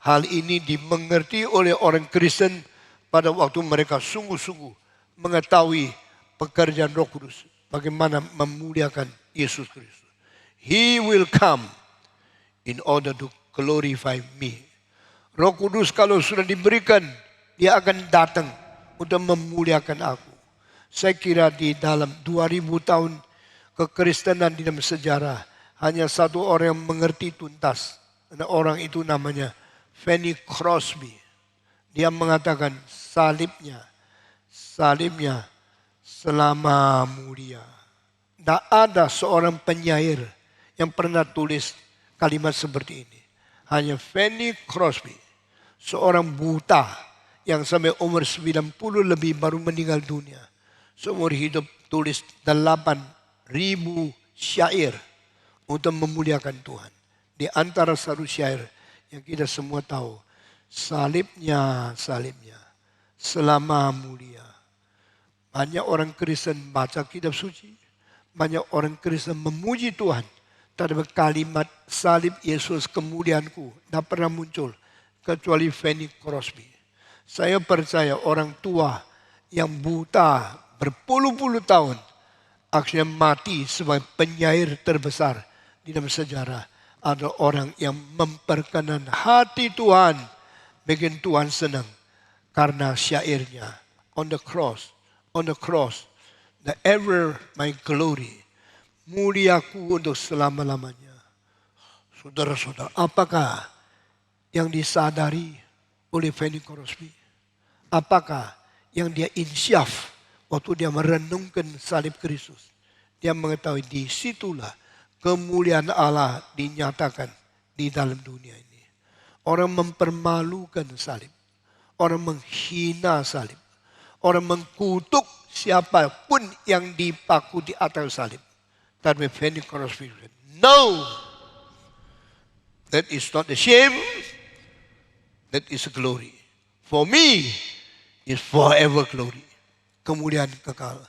hal ini dimengerti oleh orang Kristen pada waktu mereka sungguh-sungguh mengetahui pekerjaan Roh Kudus. Bagaimana memuliakan Yesus Kristus. He will come in order to glorify me. Roh Kudus kalau sudah diberikan, dia akan datang untuk memuliakan aku. Saya kira di dalam 2000 tahun kekristenan di dalam sejarah, hanya satu orang yang mengerti tuntas. Dan orang itu namanya Fanny Crosby. Dia mengatakan salibnya selama mulia. Tidak ada seorang penyair yang pernah tulis kalimat seperti ini. Hanya Fanny Crosby, seorang buta yang sampai umur 90 lebih baru meninggal dunia. Seumur hidup tulis 8.000 syair untuk memuliakan Tuhan. Di antara satu syair yang kita semua tahu, salibnya selama mulia. Banyak orang Kristen baca kitab suci, banyak orang Kristen memuji Tuhan, tapi kalimat salib Yesus kemuliaanku tidak pernah muncul kecuali Fanny Crosby. Saya percaya orang tua yang buta berpuluh-puluh tahun akhirnya mati sebagai penyair terbesar di dalam sejarah. Ada orang yang memperkenan hati Tuhan, bikin Tuhan senang karena syairnya. On the cross, the ever my glory, muliaku untuk selama-lamanya. Saudara-saudara, apakah yang disadari oleh Fanny Crosby? Apakah yang dia insyaf waktu dia merenungkan salib Kristus? Dia mengetahui disitulah kemuliaan Allah dinyatakan di dalam dunia ini. Orang mempermalukan salib. Orang menghina salib. Orang mengkutuk siapapun yang dipaku di atas salib. Tapi Fanny Crosby said, no! That is not a shame. That is a glory. For me, is forever glory. Kemuliaan kekal.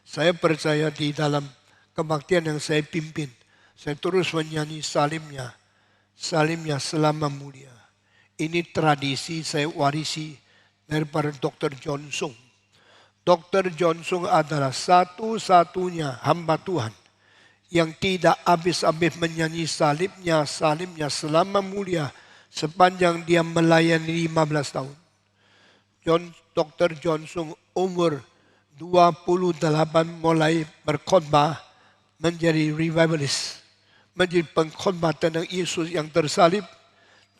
Saya percaya di dalam kebaktian yang saya pimpin, saya terus menyanyi salibnya selama mulia. Ini tradisi saya warisi daripada Dr. John Sung. Dr. John Sung adalah satu-satunya hamba Tuhan yang tidak habis-habis menyanyi salibnya selama mulia sepanjang dia melayani 15 tahun. Dr. John Sung umur 28 mulai berkhotbah menjadi revivalist. Menjadi pengkhotbah tentang Yesus yang tersalib.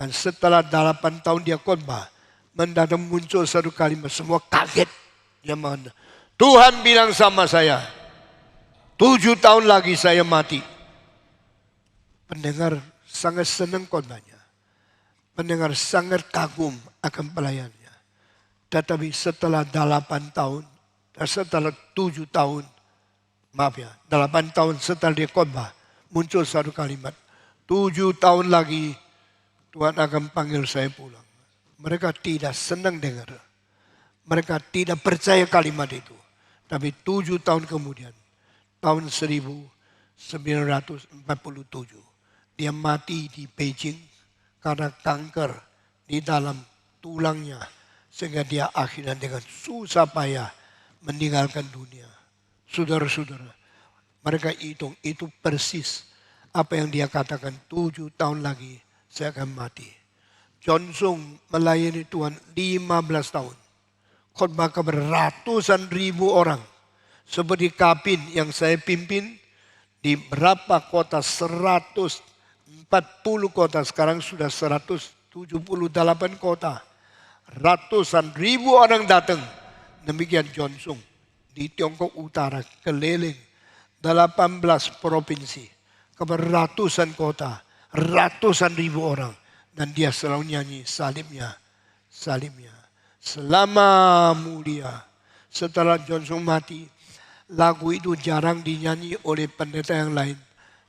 Dan setelah 8 tahun dia khotbah, mendadak muncul satu kalimat, semua kaget. Dia mengatakan, Tuhan bilang sama saya, 7 tahun lagi saya mati. Pendengar sangat senang khotbahnya. Pendengar sangat kagum akan pelayannya. Tetapi setelah 8 tahun, setelah 7 tahun, 8 tahun setelah dia khotbah, muncul satu kalimat, 7 tahun lagi Tuhan akan panggil saya pulang. Mereka tidak senang dengar. Mereka tidak percaya kalimat itu. Tapi 7 tahun kemudian, tahun 1947, dia mati di Beijing karena kanker di dalam tulangnya. Sehingga dia akhirnya dengan susah payah meninggalkan dunia. Saudara-saudara, mereka hitung itu persis apa yang dia katakan, 7 tahun lagi saya akan mati. John Sung melayani Tuhan 15 tahun. Khotbah kepada ratusan ribu orang. Seperti Kapin yang saya pimpin di berapa kota, 140 kota, sekarang sudah 178 kota. Ratusan ribu orang datang. Demikian John Sung di Tiongkok Utara keliling 18 provinsi, kepada ratusan kota, ratusan ribu orang. Dan dia selalu nyanyi salibnya. Selama mulia. Setelah John Sung mati, lagu itu jarang dinyanyi oleh pendeta yang lain.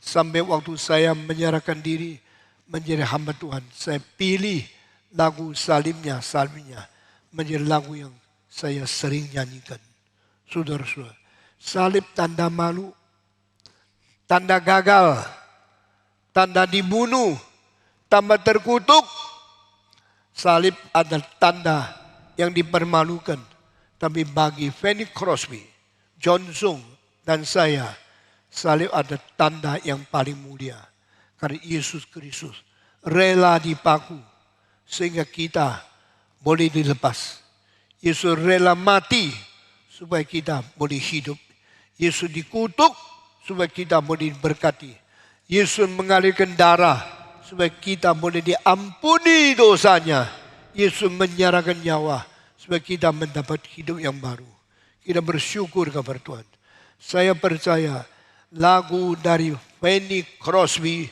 Sampai waktu saya menyerahkan diri menjadi hamba Tuhan, saya pilih lagu salibnya menjadi lagu yang saya sering nyanyikan. Saudara-saudara, salib tanda malu, tanda gagal, tanda dibunuh, tanda terkutuk. Salib adalah tanda yang dipermalukan. Tapi bagi Fanny Crosby, John Sung, dan saya, salib ada tanda yang paling mulia. Karena Yesus Kristus rela dipaku sehingga kita boleh dilepas. Yesus rela mati supaya kita boleh hidup. Yesus dikutuk supaya kita boleh diberkati. Yesus mengalirkan darah supaya kita boleh diampuni dosanya. Yesus menyerahkan nyawa supaya kita mendapat hidup yang baru. Kita bersyukur kepada Tuhan. Saya percaya lagu dari Fanny Crosby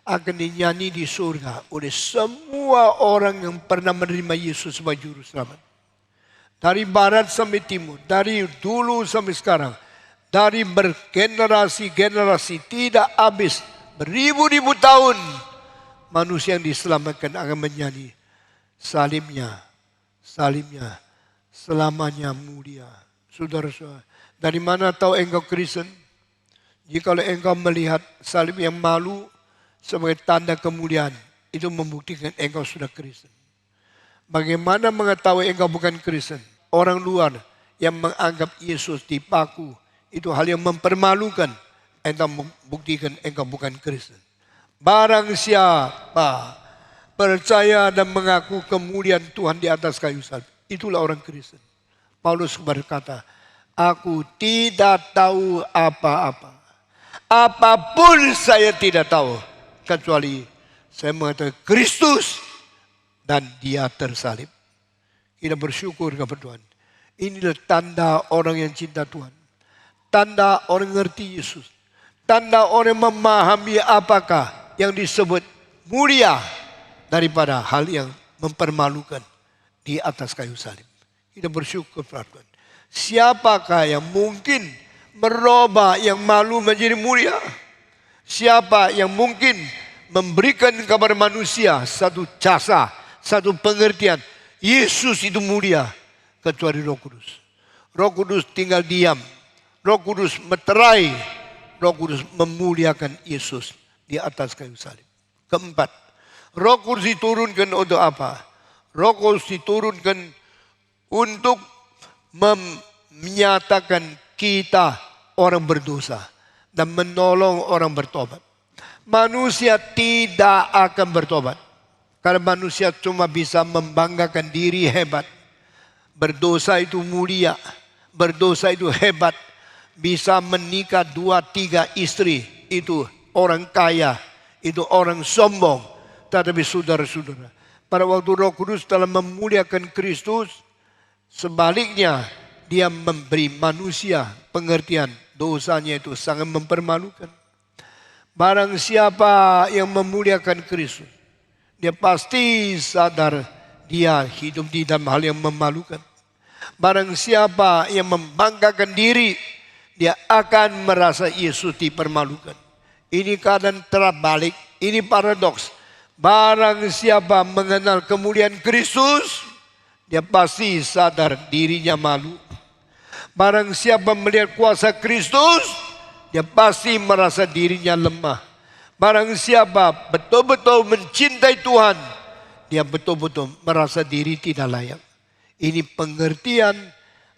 akan dinyanyi di surga oleh semua orang yang pernah menerima Yesus sebagai juru selamat. Dari barat sampai timur, dari dulu sampai sekarang, dari bergenerasi-generasi tidak habis, beribu-ribu tahun, manusia yang diselamatkan akan menyanyi salibnya, salibnya, selamanya mulia. Saudara-saudara, dari mana tahu engkau Kristen? Jikalau engkau melihat salib yang malu sebagai tanda kemuliaan, itu membuktikan engkau sudah Kristen. Bagaimana mengetahui engkau bukan Kristen? Orang luar yang menganggap Yesus dipaku, itu hal yang mempermalukan. Engkau membuktikan engkau bukan Kristen. Barang siapa percaya dan mengaku kemuliaan Tuhan di atas kayu salib, itulah orang Kristen. Paulus berkata, aku tidak tahu apa-apa. Apapun saya tidak tahu, kecuali saya mengatakan Kristus dan dia tersalib. Kita bersyukur kepada Tuhan. Inilah tanda orang yang cinta Tuhan. Tanda orang ngerti Yesus. Tanda orang memahami apakah yang disebut mulia daripada hal yang mempermalukan di atas kayu salib. Kita bersyukur kepada Tuhan. Siapakah yang mungkin merubah yang malu menjadi mulia? Siapa yang mungkin memberikan kepada manusia satu jasa, satu pengertian, Yesus itu mulia, kecuali Roh Kudus. Roh Kudus tinggal diam. Roh Kudus meterai. Roh Kudus memuliakan Yesus di atas kayu salib. Keempat, Roh Kudus diturunkan untuk apa? Roh Kudus diturunkan untuk menyatakan kita orang berdosa dan menolong orang bertobat. Manusia tidak akan bertobat karena manusia cuma bisa membanggakan diri hebat. Berdosa itu mulia, berdosa itu hebat. Bisa menikah 2-3 istri, itu orang kaya, itu orang sombong. Tetapi saudara-saudara, pada waktu Roh Kudus telah memuliakan Kristus, sebaliknya dia memberi manusia pengertian dosanya itu sangat mempermalukan. Barang siapa yang memuliakan Kristus, dia pasti sadar dia hidup di dalam hal yang memalukan. Barang siapa yang membanggakan diri, dia akan merasa Yesus dipermalukan. Ini keadaan terbalik, ini paradoks. Barang siapa mengenal kemuliaan Kristus, dia pasti sadar dirinya malu. Barang siapa melihat kuasa Kristus, dia pasti merasa dirinya lemah. Barang siapa betul-betul mencintai Tuhan, dia betul-betul merasa diri tidak layak. Ini pengertian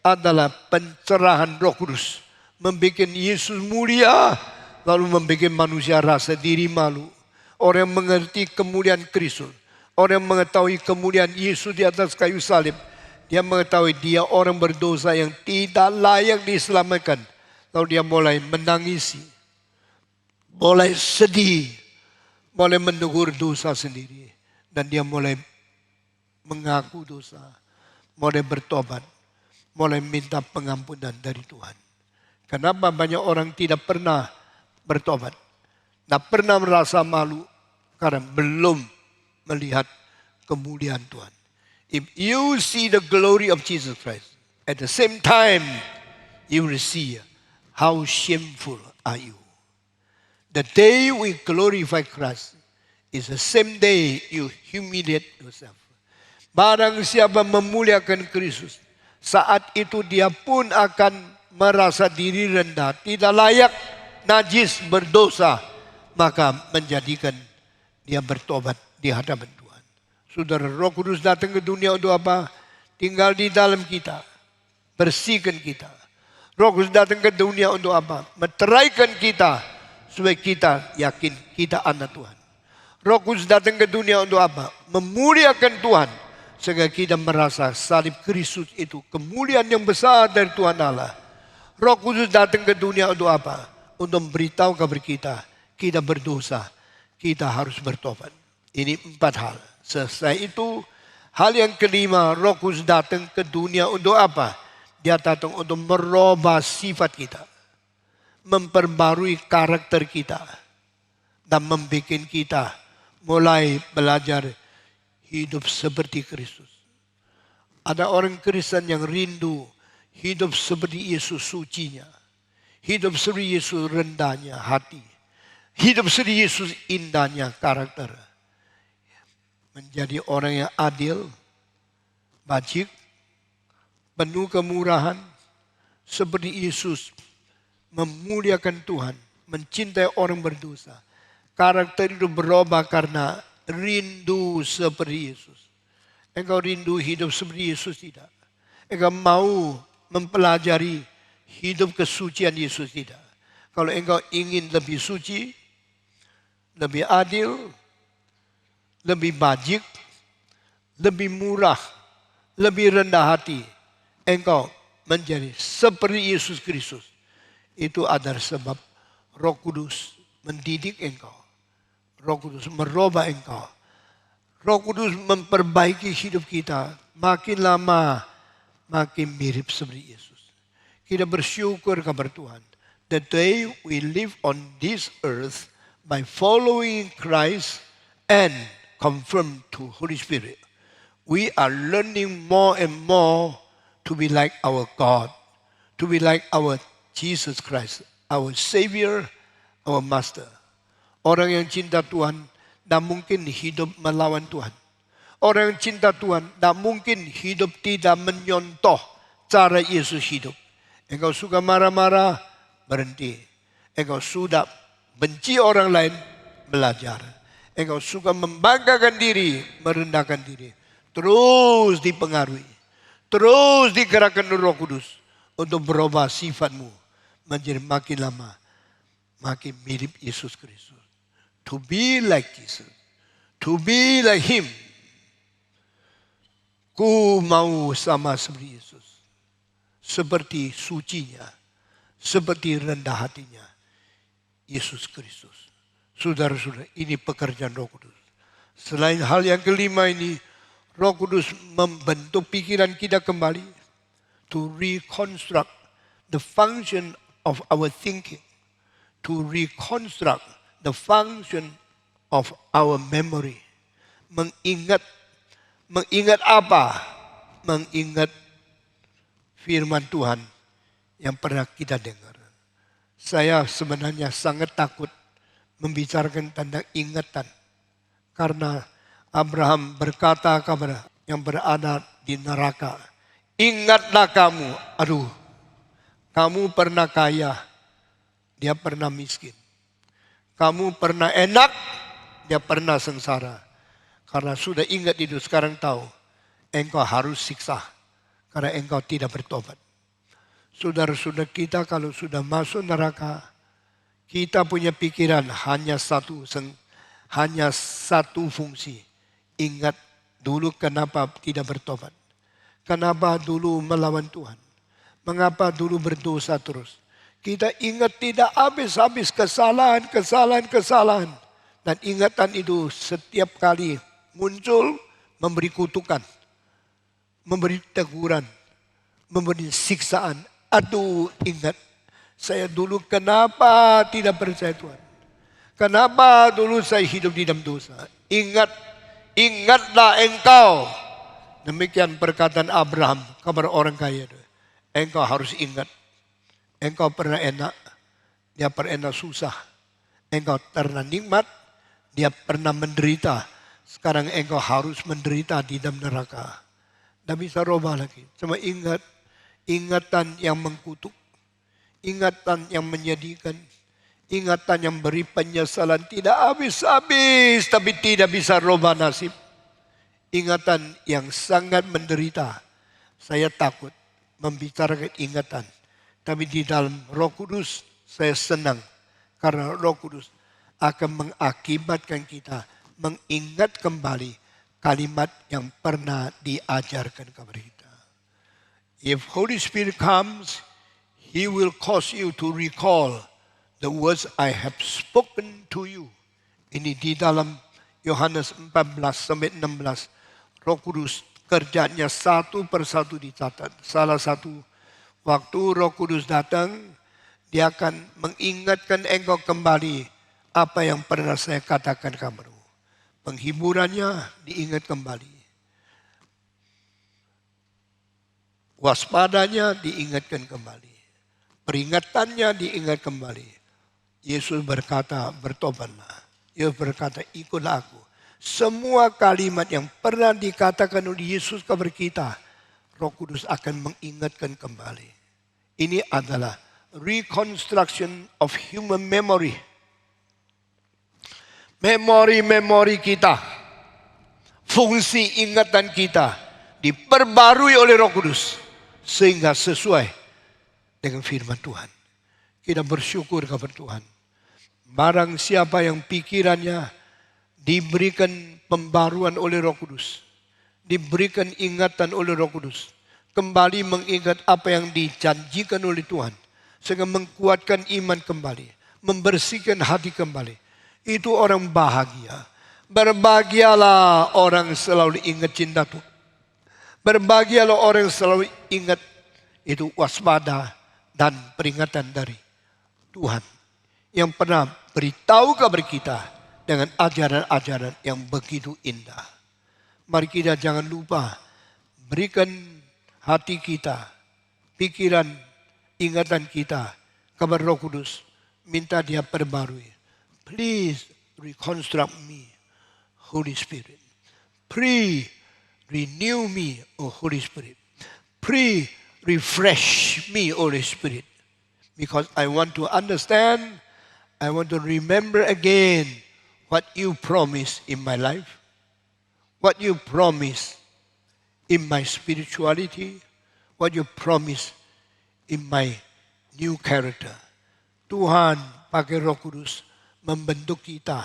adalah pencerahan Roh Kudus. Membuat Yesus mulia, lalu membuat manusia rasa diri malu. Orang yang mengerti kemuliaan Kristus, orang yang mengetahui kemuliaan Yesus di atas kayu salib, dia mengetahui dia orang berdosa yang tidak layak diselamatkan. Lalu dia mulai menangisi, mulai sedih, mulai menegur dosa sendiri. Dan dia mulai mengaku dosa, mulai bertobat, mulai minta pengampunan dari Tuhan. Kenapa banyak orang tidak pernah bertobat? Tidak pernah merasa malu karena belum melihat kemuliaan Tuhan. If you see the glory of Jesus Christ, at the same time you will see how shameful are you. The day we glorify Christ is the same day you humiliate yourself. Barang siapa memuliakan Kristus, saat itu dia pun akan merasa diri rendah, tidak layak, najis, berdosa, maka menjadikan dia bertobat di hadapan Tuhan. Saudara, Roh Kudus datang ke dunia untuk apa? Tinggal di dalam kita, bersihkan kita. Roh Kudus datang ke dunia untuk apa? Meteraikan kita supaya kita yakin kita anak Tuhan. Roh Kudus datang ke dunia untuk apa? Memuliakan Tuhan sehingga kita merasa salib Kristus itu kemuliaan yang besar dari Tuhan Allah. Roh Kudus datang ke dunia untuk apa? Untuk memberitahu kepada kita, kita berdosa, kita harus bertobat. Ini 4 hal. Selesai itu, hal yang kelima, Roh Kudus datang ke dunia untuk apa? Dia datang untuk merubah sifat kita, memperbarui karakter kita, dan membuat kita mulai belajar hidup seperti Kristus. Ada orang Kristen yang rindu hidup seperti Yesus sucinya, hidup seperti Yesus rendahnya hati, hidup seperti Yesus indahnya karakter. Menjadi orang yang adil, baik, penuh kemurahan, seperti Yesus memuliakan Tuhan, mencintai orang berdosa. Karakter itu berubah karena rindu seperti Yesus. Engkau rindu hidup seperti Yesus tidak? Engkau mau mempelajari hidup kesucian Yesus tidak? Kalau engkau ingin lebih suci, lebih adil, lebih baik, lebih murah, lebih rendah hati, engkau menjadi seperti Yesus Kristus. Itu adalah sebab Roh Kudus mendidik engkau. Roh Kudus merubah engkau. Roh Kudus memperbaiki hidup kita. Makin lama, makin mirip seperti Yesus. Kita bersyukur kepada Tuhan. The day we live on this earth by following Christ and confirmed to Holy Spirit, we are learning more and more to be like our God, to be like our Jesus Christ, our Savior, our Master. Orang yang cinta Tuhan tidak mungkin hidup melawan Tuhan. Orang yang cinta Tuhan tidak mungkin hidup tidak menyontoh cara Yesus hidup. Engkau suka marah-marah, berhenti. Engkau sudah benci orang lain, belajar. Engkau suka membanggakan diri, merendahkan diri. Terus dipengaruhi. Terus digerakkan Roh Kudus untuk berubah sifatmu menjadi makin lama makin mirip Yesus Kristus. To be like Jesus. To be like Him. Ku mau sama seperti Yesus. Seperti sucinya. Seperti rendah hatinya. Yesus Kristus. Saudara-saudara, ini pekerjaan Roh Kudus. Selain hal yang kelima ini, Roh Kudus membentuk pikiran kita kembali to reconstruct the function of our thinking, to reconstruct the function of our memory. Mengingat apa? Mengingat firman Tuhan yang pernah kita dengar. Saya sebenarnya sangat takut membicarakan tentang ingatan. Karena Abraham berkata kepada yang berada di neraka, ingatlah kamu, kamu pernah kaya, dia pernah miskin. Kamu pernah enak, dia pernah sengsara. Karena sudah ingat itu, sekarang tahu, engkau harus siksa. Karena engkau tidak bertobat. Saudara-saudara kita kalau sudah masuk neraka, kita punya pikiran hanya satu fungsi. Ingat dulu kenapa tidak bertobat. Kenapa dulu melawan Tuhan. Mengapa dulu berdosa terus. Kita ingat tidak habis-habis kesalahan. Dan ingatan itu setiap kali muncul memberi kutukan. Memberi teguran. Memberi siksaan. Aduh ingat. Saya dulu kenapa tidak percaya Tuhan? Kenapa dulu saya hidup di dalam dosa? Ingatlah engkau. Demikian perkataan Abraham kepada orang kaya. Engkau harus ingat. Engkau pernah enak, dia pernah susah. Engkau pernah nikmat, dia pernah menderita. Sekarang engkau harus menderita di dalam neraka. Tidak bisa rubah lagi. Cuma ingat, ingatan yang mengkutuk. Ingatan yang menyedihkan, ingatan yang beri penyesalan tidak habis-habis, tapi tidak bisa rubah nasib. Ingatan yang sangat menderita. Saya takut membicarakan ingatan. Tapi di dalam Roh Kudus saya senang. Karena Roh Kudus akan mengakibatkan kita mengingat kembali kalimat yang pernah diajarkan kepada kita. If Holy Spirit comes, He will cause you to recall The words I have spoken to you. Ini di dalam Yohanes 14 sampai 16. Roh Kudus kerjanya satu persatu dicatat. Salah satu waktu Roh Kudus datang, dia akan mengingatkan engkau kembali apa yang pernah saya katakan kamu. Penghiburannya diingat kembali. Waspadanya diingatkan kembali. Peringatannya diingat kembali. Yesus berkata, bertobatlah. Yesus berkata, ikutlah aku. Semua kalimat yang pernah dikatakan oleh Yesus kepada kita, Roh Kudus akan mengingatkan kembali. Ini adalah reconstruction of human memory. Memori-memori kita, fungsi ingatan kita diperbarui oleh Roh Kudus sehingga sesuai dengan firman Tuhan. Kita bersyukur kepada Tuhan. Barang siapa yang pikirannya diberikan pembaruan oleh Roh Kudus, diberikan ingatan oleh Roh Kudus, kembali mengingat apa yang dijanjikan oleh Tuhan, sehingga mengkuatkan iman kembali, membersihkan hati kembali. Itu orang bahagia. Berbahagialah orang selalu ingat cinta Tuhan. Berbahagialah orang selalu ingat itu waspada dan peringatan dari Tuhan yang pernah beritahu kepada kita dengan ajaran-ajaran yang begitu indah. Mari kita jangan lupa berikan hati kita, pikiran, ingatan kita kepada Roh Kudus. Minta dia perbarui. Please reconstruct me, Holy Spirit. Please renew me, O Holy Spirit. Please refresh me, Holy Spirit. Because I want to understand, I want to remember again what you promised in my life, what you promised in my spirituality, what you promised in my new character. Tuhan pakai Roh Kudus membentuk kita,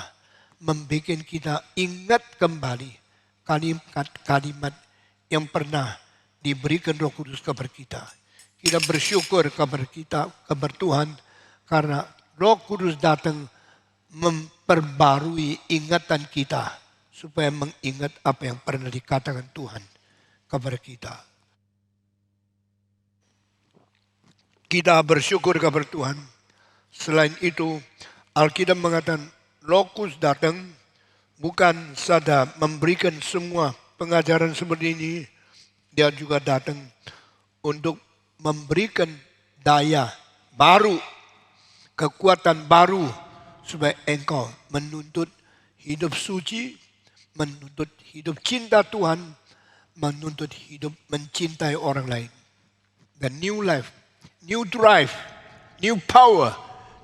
membuat kita ingat kembali kalimat-kalimat yang pernah diberikan Roh Kudus kepada kita. Kita bersyukur kepada Tuhan karena Roh Kudus datang memperbarui ingatan kita supaya mengingat apa yang pernah dikatakan Tuhan kepada kita. Kita bersyukur kepada Tuhan. Selain itu, Alkitab mengatakan Roh Kudus datang bukan saja memberikan semua pengajaran seperti ini, dia juga datang untuk memberikan daya baru, kekuatan baru supaya engkau menuntut hidup suci, menuntut hidup cinta Tuhan, menuntut hidup mencintai orang lain. The new life, new drive, new power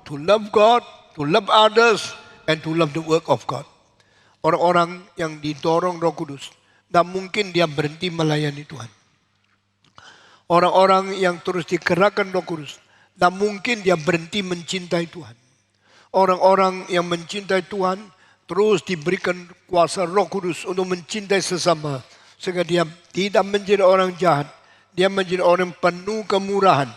to love God, to love others, and to love the work of God. Orang-orang yang didorong Roh Kudus, tidak mungkin dia berhenti melayani Tuhan. Orang-orang yang terus digerakkan Roh Kudus, tidak mungkin dia berhenti mencintai Tuhan. Orang-orang yang mencintai Tuhan, terus diberikan kuasa Roh Kudus untuk mencintai sesama. Sehingga dia tidak menjadi orang jahat, dia menjadi orang penuh kemurahan,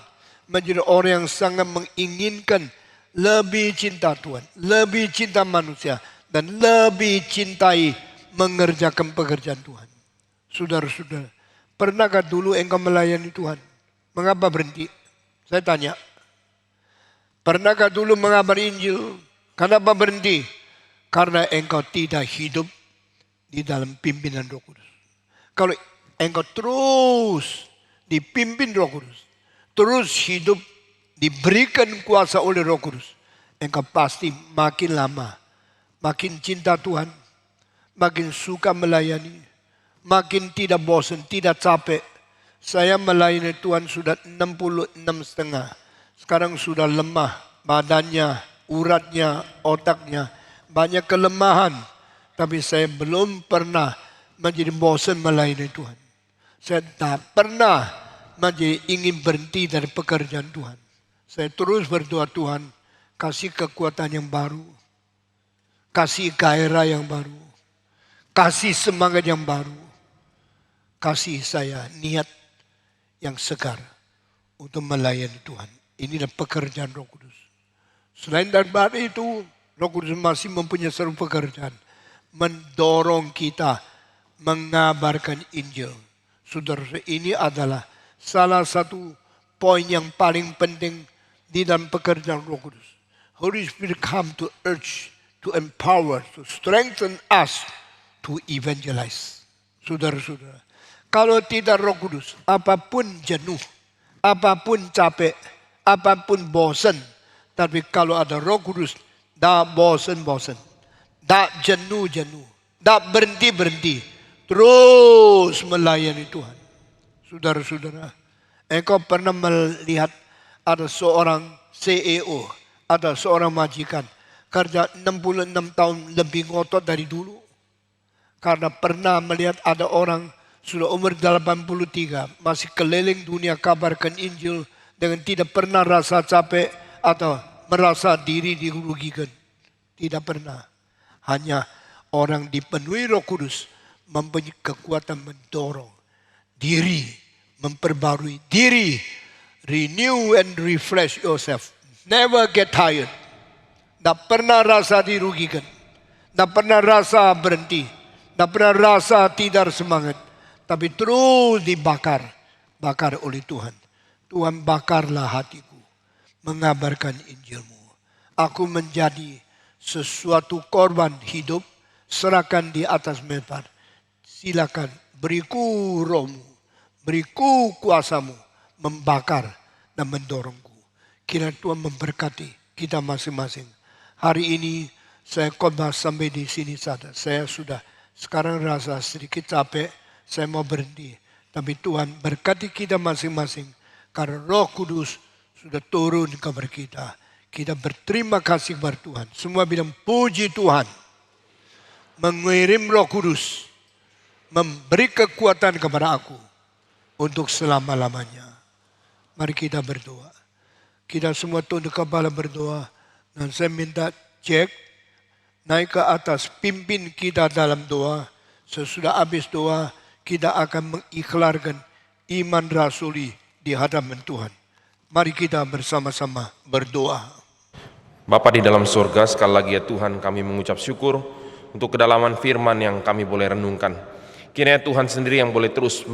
menjadi orang yang sangat menginginkan lebih cinta Tuhan, lebih cinta manusia, dan lebih cintai mengerjakan pekerjaan Tuhan. Saudara-saudara, pernahkah dulu engkau melayani Tuhan? Mengapa berhenti? Saya tanya. Pernahkah dulu mengabari Injil? Kenapa berhenti? Karena engkau tidak hidup di dalam pimpinan Roh Kudus. Kalau engkau terus dipimpin Roh Kudus, terus hidup diberikan kuasa oleh Roh Kudus, engkau pasti makin lama, makin cinta Tuhan, makin suka melayani, makin tidak bosan, tidak capek. Saya melayani Tuhan sudah 66,5. Sekarang sudah lemah badannya, uratnya, otaknya, banyak kelemahan. Tapi saya belum pernah menjadi bosan melayani Tuhan. Saya tak pernah menjadi ingin berhenti dari pekerjaan Tuhan. Saya terus berdoa, Tuhan kasih kekuatan yang baru, kasih gairah yang baru, kasih semangat yang baru, kasih saya niat yang segar untuk melayani Tuhan. Inilah pekerjaan Roh Kudus. Selain daripada itu, Roh Kudus masih mempunyai satu pekerjaan. Mendorong kita mengabarkan Injil. Saudara, ini adalah salah satu poin yang paling penting di dalam pekerjaan Roh Kudus. Holy Spirit come to urge, to empower, to strengthen us to evangelize. Saudara-saudara, kalau tidak Roh Kudus, apapun jenuh, apapun capek, apapun bosan, tapi kalau ada Roh Kudus, tak bosan-bosan, tak jenuh-jenuh, tak berhenti-berhenti, terus melayani Tuhan. Saudara-saudara, engkau pernah melihat ada seorang CEO, ada seorang majikan, kerja 66 tahun lebih ngotot dari dulu. Karena pernah melihat ada orang sudah umur 83, masih keliling dunia kabarkan Injil dengan tidak pernah rasa capek atau merasa diri dirugikan. Tidak pernah. Hanya orang dipenuhi Roh Kudus mempunyai kekuatan mendorong diri, memperbarui diri, renew and refresh yourself. Never get tired. Tak pernah rasa dirugikan. Tak pernah rasa berhenti. Tak pernah rasa tidak semangat. Tapi terus dibakar. Bakar oleh Tuhan. Tuhan bakarlah hatiku. Mengabarkan Injilmu. Aku menjadi sesuatu korban hidup. Serahkan di atas mezbah. Silakan beriku rohmu. Beriku kuasamu. Membakar dan mendorongku. Kiranya Tuhan memberkati kita masing-masing. Hari ini saya khotbah sampai di sini saja. Saya sudah sekarang rasa sedikit capek. Saya mau berhenti. Tapi Tuhan berkati kita masing-masing. Karena Roh Kudus sudah turun kepada kita. Kita berterima kasih kepada Tuhan. Semua bilang puji Tuhan. Mengirim Roh Kudus. Memberi kekuatan kepada aku. Untuk selama-lamanya. Mari kita berdoa. Kita semua tunduk kepala berdoa. Dan saya minta cek naik ke atas, pimpin kita dalam doa. Sesudah habis doa, kita akan mengikhlarkan iman rasuli di hadapan Tuhan. Mari kita bersama-sama berdoa. Bapa di dalam surga, sekali lagi ya Tuhan, kami mengucap syukur untuk kedalaman firman yang kami boleh renungkan. Kiranya Tuhan sendiri yang boleh terus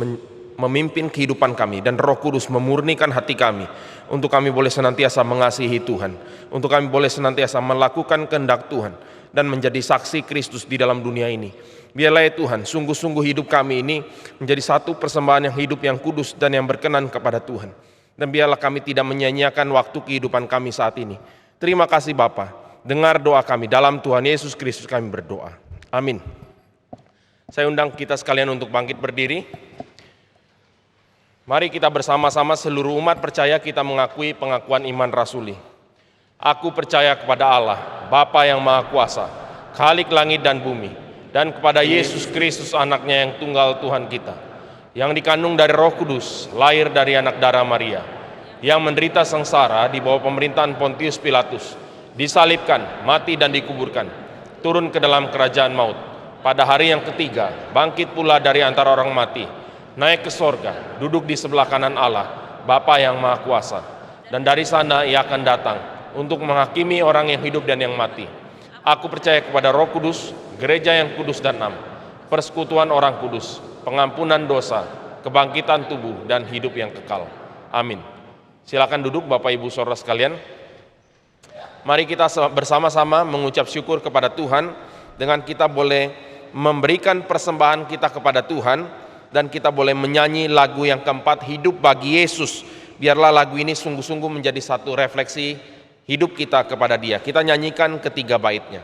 memimpin kehidupan kami dan Roh Kudus memurnikan hati kami untuk kami boleh senantiasa mengasihi Tuhan, untuk kami boleh senantiasa melakukan kehendak Tuhan dan menjadi saksi Kristus di dalam dunia ini. Biarlah ya Tuhan, sungguh-sungguh hidup kami ini menjadi satu persembahan yang hidup, yang kudus dan yang berkenan kepada Tuhan. Dan biarlah kami tidak menyia-nyiakan waktu kehidupan kami saat ini. Terima kasih Bapa, dengar doa kami dalam Tuhan Yesus Kristus kami berdoa. Amin. Saya undang kita sekalian untuk bangkit berdiri. Mari kita bersama-sama seluruh umat percaya kita mengakui pengakuan iman rasuli. Aku percaya kepada Allah, Bapa yang Maha Kuasa, Khalik langit dan bumi, dan kepada Yesus Kristus anaknya yang tunggal Tuhan kita, yang dikandung dari Roh Kudus, lahir dari anak darah Maria, yang menderita sengsara di bawah pemerintahan Pontius Pilatus, disalibkan, mati dan dikuburkan, turun ke dalam kerajaan maut. Pada hari yang ketiga, bangkit pula dari antara orang mati, naik ke sorga, duduk di sebelah kanan Allah, Bapa yang Maha Kuasa. Dan dari sana ia akan datang untuk menghakimi orang yang hidup dan yang mati. Aku percaya kepada Roh Kudus, gereja yang kudus dan am, persekutuan orang kudus, pengampunan dosa, kebangkitan tubuh dan hidup yang kekal. Amin. Silakan duduk Bapak Ibu Saudara sekalian. Mari kita bersama-sama mengucap syukur kepada Tuhan dengan kita boleh memberikan persembahan kita kepada Tuhan. Dan kita boleh menyanyi lagu yang keempat, Hidup Bagi Yesus. Biarlah lagu ini sungguh-sungguh menjadi satu refleksi hidup kita kepada Dia. Kita nyanyikan ketiga baitnya.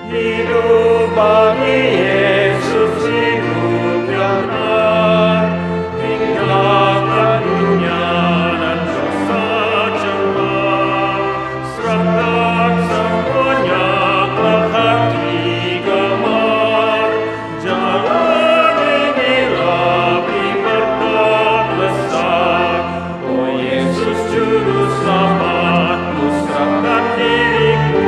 Hidup bagi Yesus, hidup yang benar, tinggalkan dunia dan dosa cemar, serahkan semuanya ke hati gemar, jalan inilah beri berkat besar. Oh Yesus Juru Selamatku, serahkan diriku,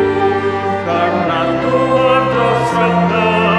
karena Tuhan telah serahkan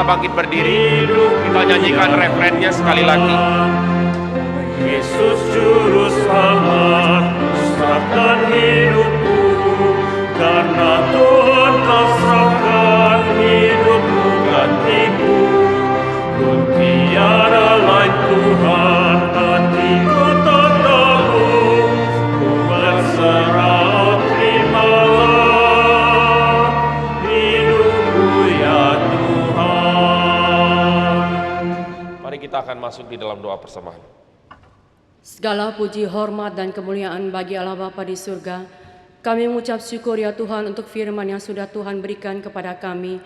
tetap bangkit berdiri, kita nyanyikan refrennya sekali lagi. Yesus Juru Selamat, serahkan hidupku, karena Tuhan telah serahkan hidupmu gantiku. Ku tiada lain Tuhan, hatiku tak tahu, ku berserah, terimalah hidupku ya Tuhan. Mari kita akan masuk di dalam doa persembahan. Segala puji, hormat, dan kemuliaan bagi Allah Bapa di surga. Kami mengucap syukur ya Tuhan untuk firman yang sudah Tuhan berikan kepada kami.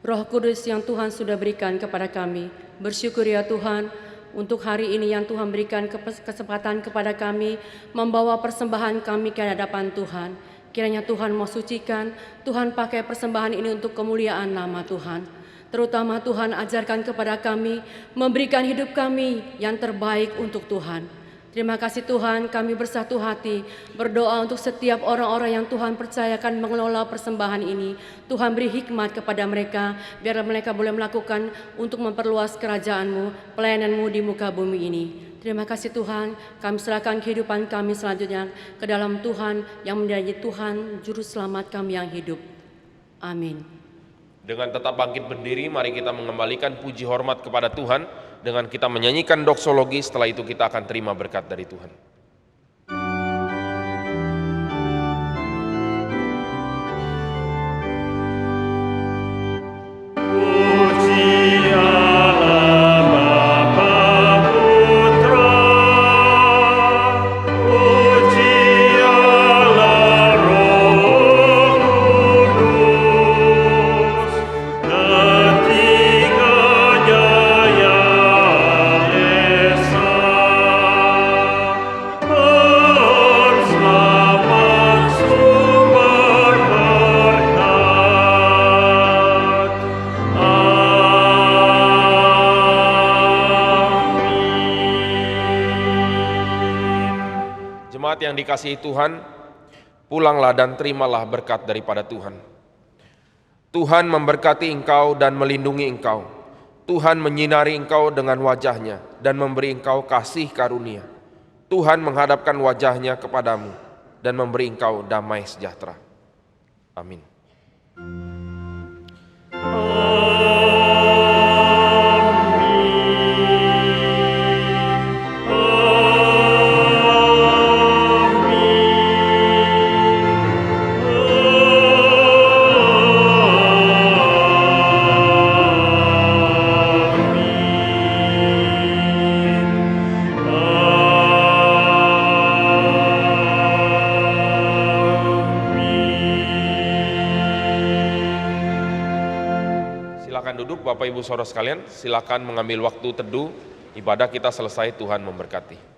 Roh Kudus yang Tuhan sudah berikan kepada kami. Bersyukur ya Tuhan untuk hari ini yang Tuhan berikan kesempatan kepada kami membawa persembahan kami ke hadapan Tuhan. Kiranya Tuhan mau sucikan, Tuhan pakai persembahan ini untuk kemuliaan nama Tuhan. Terutama Tuhan ajarkan kepada kami, memberikan hidup kami yang terbaik untuk Tuhan. Terima kasih Tuhan, kami bersatu hati, berdoa untuk setiap orang-orang yang Tuhan percayakan mengelola persembahan ini. Tuhan beri hikmat kepada mereka, biar mereka boleh melakukan untuk memperluas kerajaan-Mu, pelayanan-Mu di muka bumi ini. Terima kasih Tuhan, kami serahkan kehidupan kami selanjutnya ke dalam Tuhan yang menjadi Tuhan, Juru Selamat kami yang hidup. Amin. Dengan tetap bangkit berdiri, mari kita mengembalikan puji hormat kepada Tuhan dengan kita menyanyikan doksologi. Setelah itu kita akan terima berkat dari Tuhan. Yang dikasihi Tuhan, pulanglah dan terimalah berkat daripada Tuhan. Tuhan memberkati engkau dan melindungi engkau. Tuhan menyinari engkau dengan wajahnya dan memberi engkau kasih karunia. Tuhan menghadapkan wajahnya kepadamu dan memberi engkau damai sejahtera. Amin. Bapak Ibu Saudara sekalian, silakan mengambil waktu teduh. Ibadah kita selesai, Tuhan memberkati.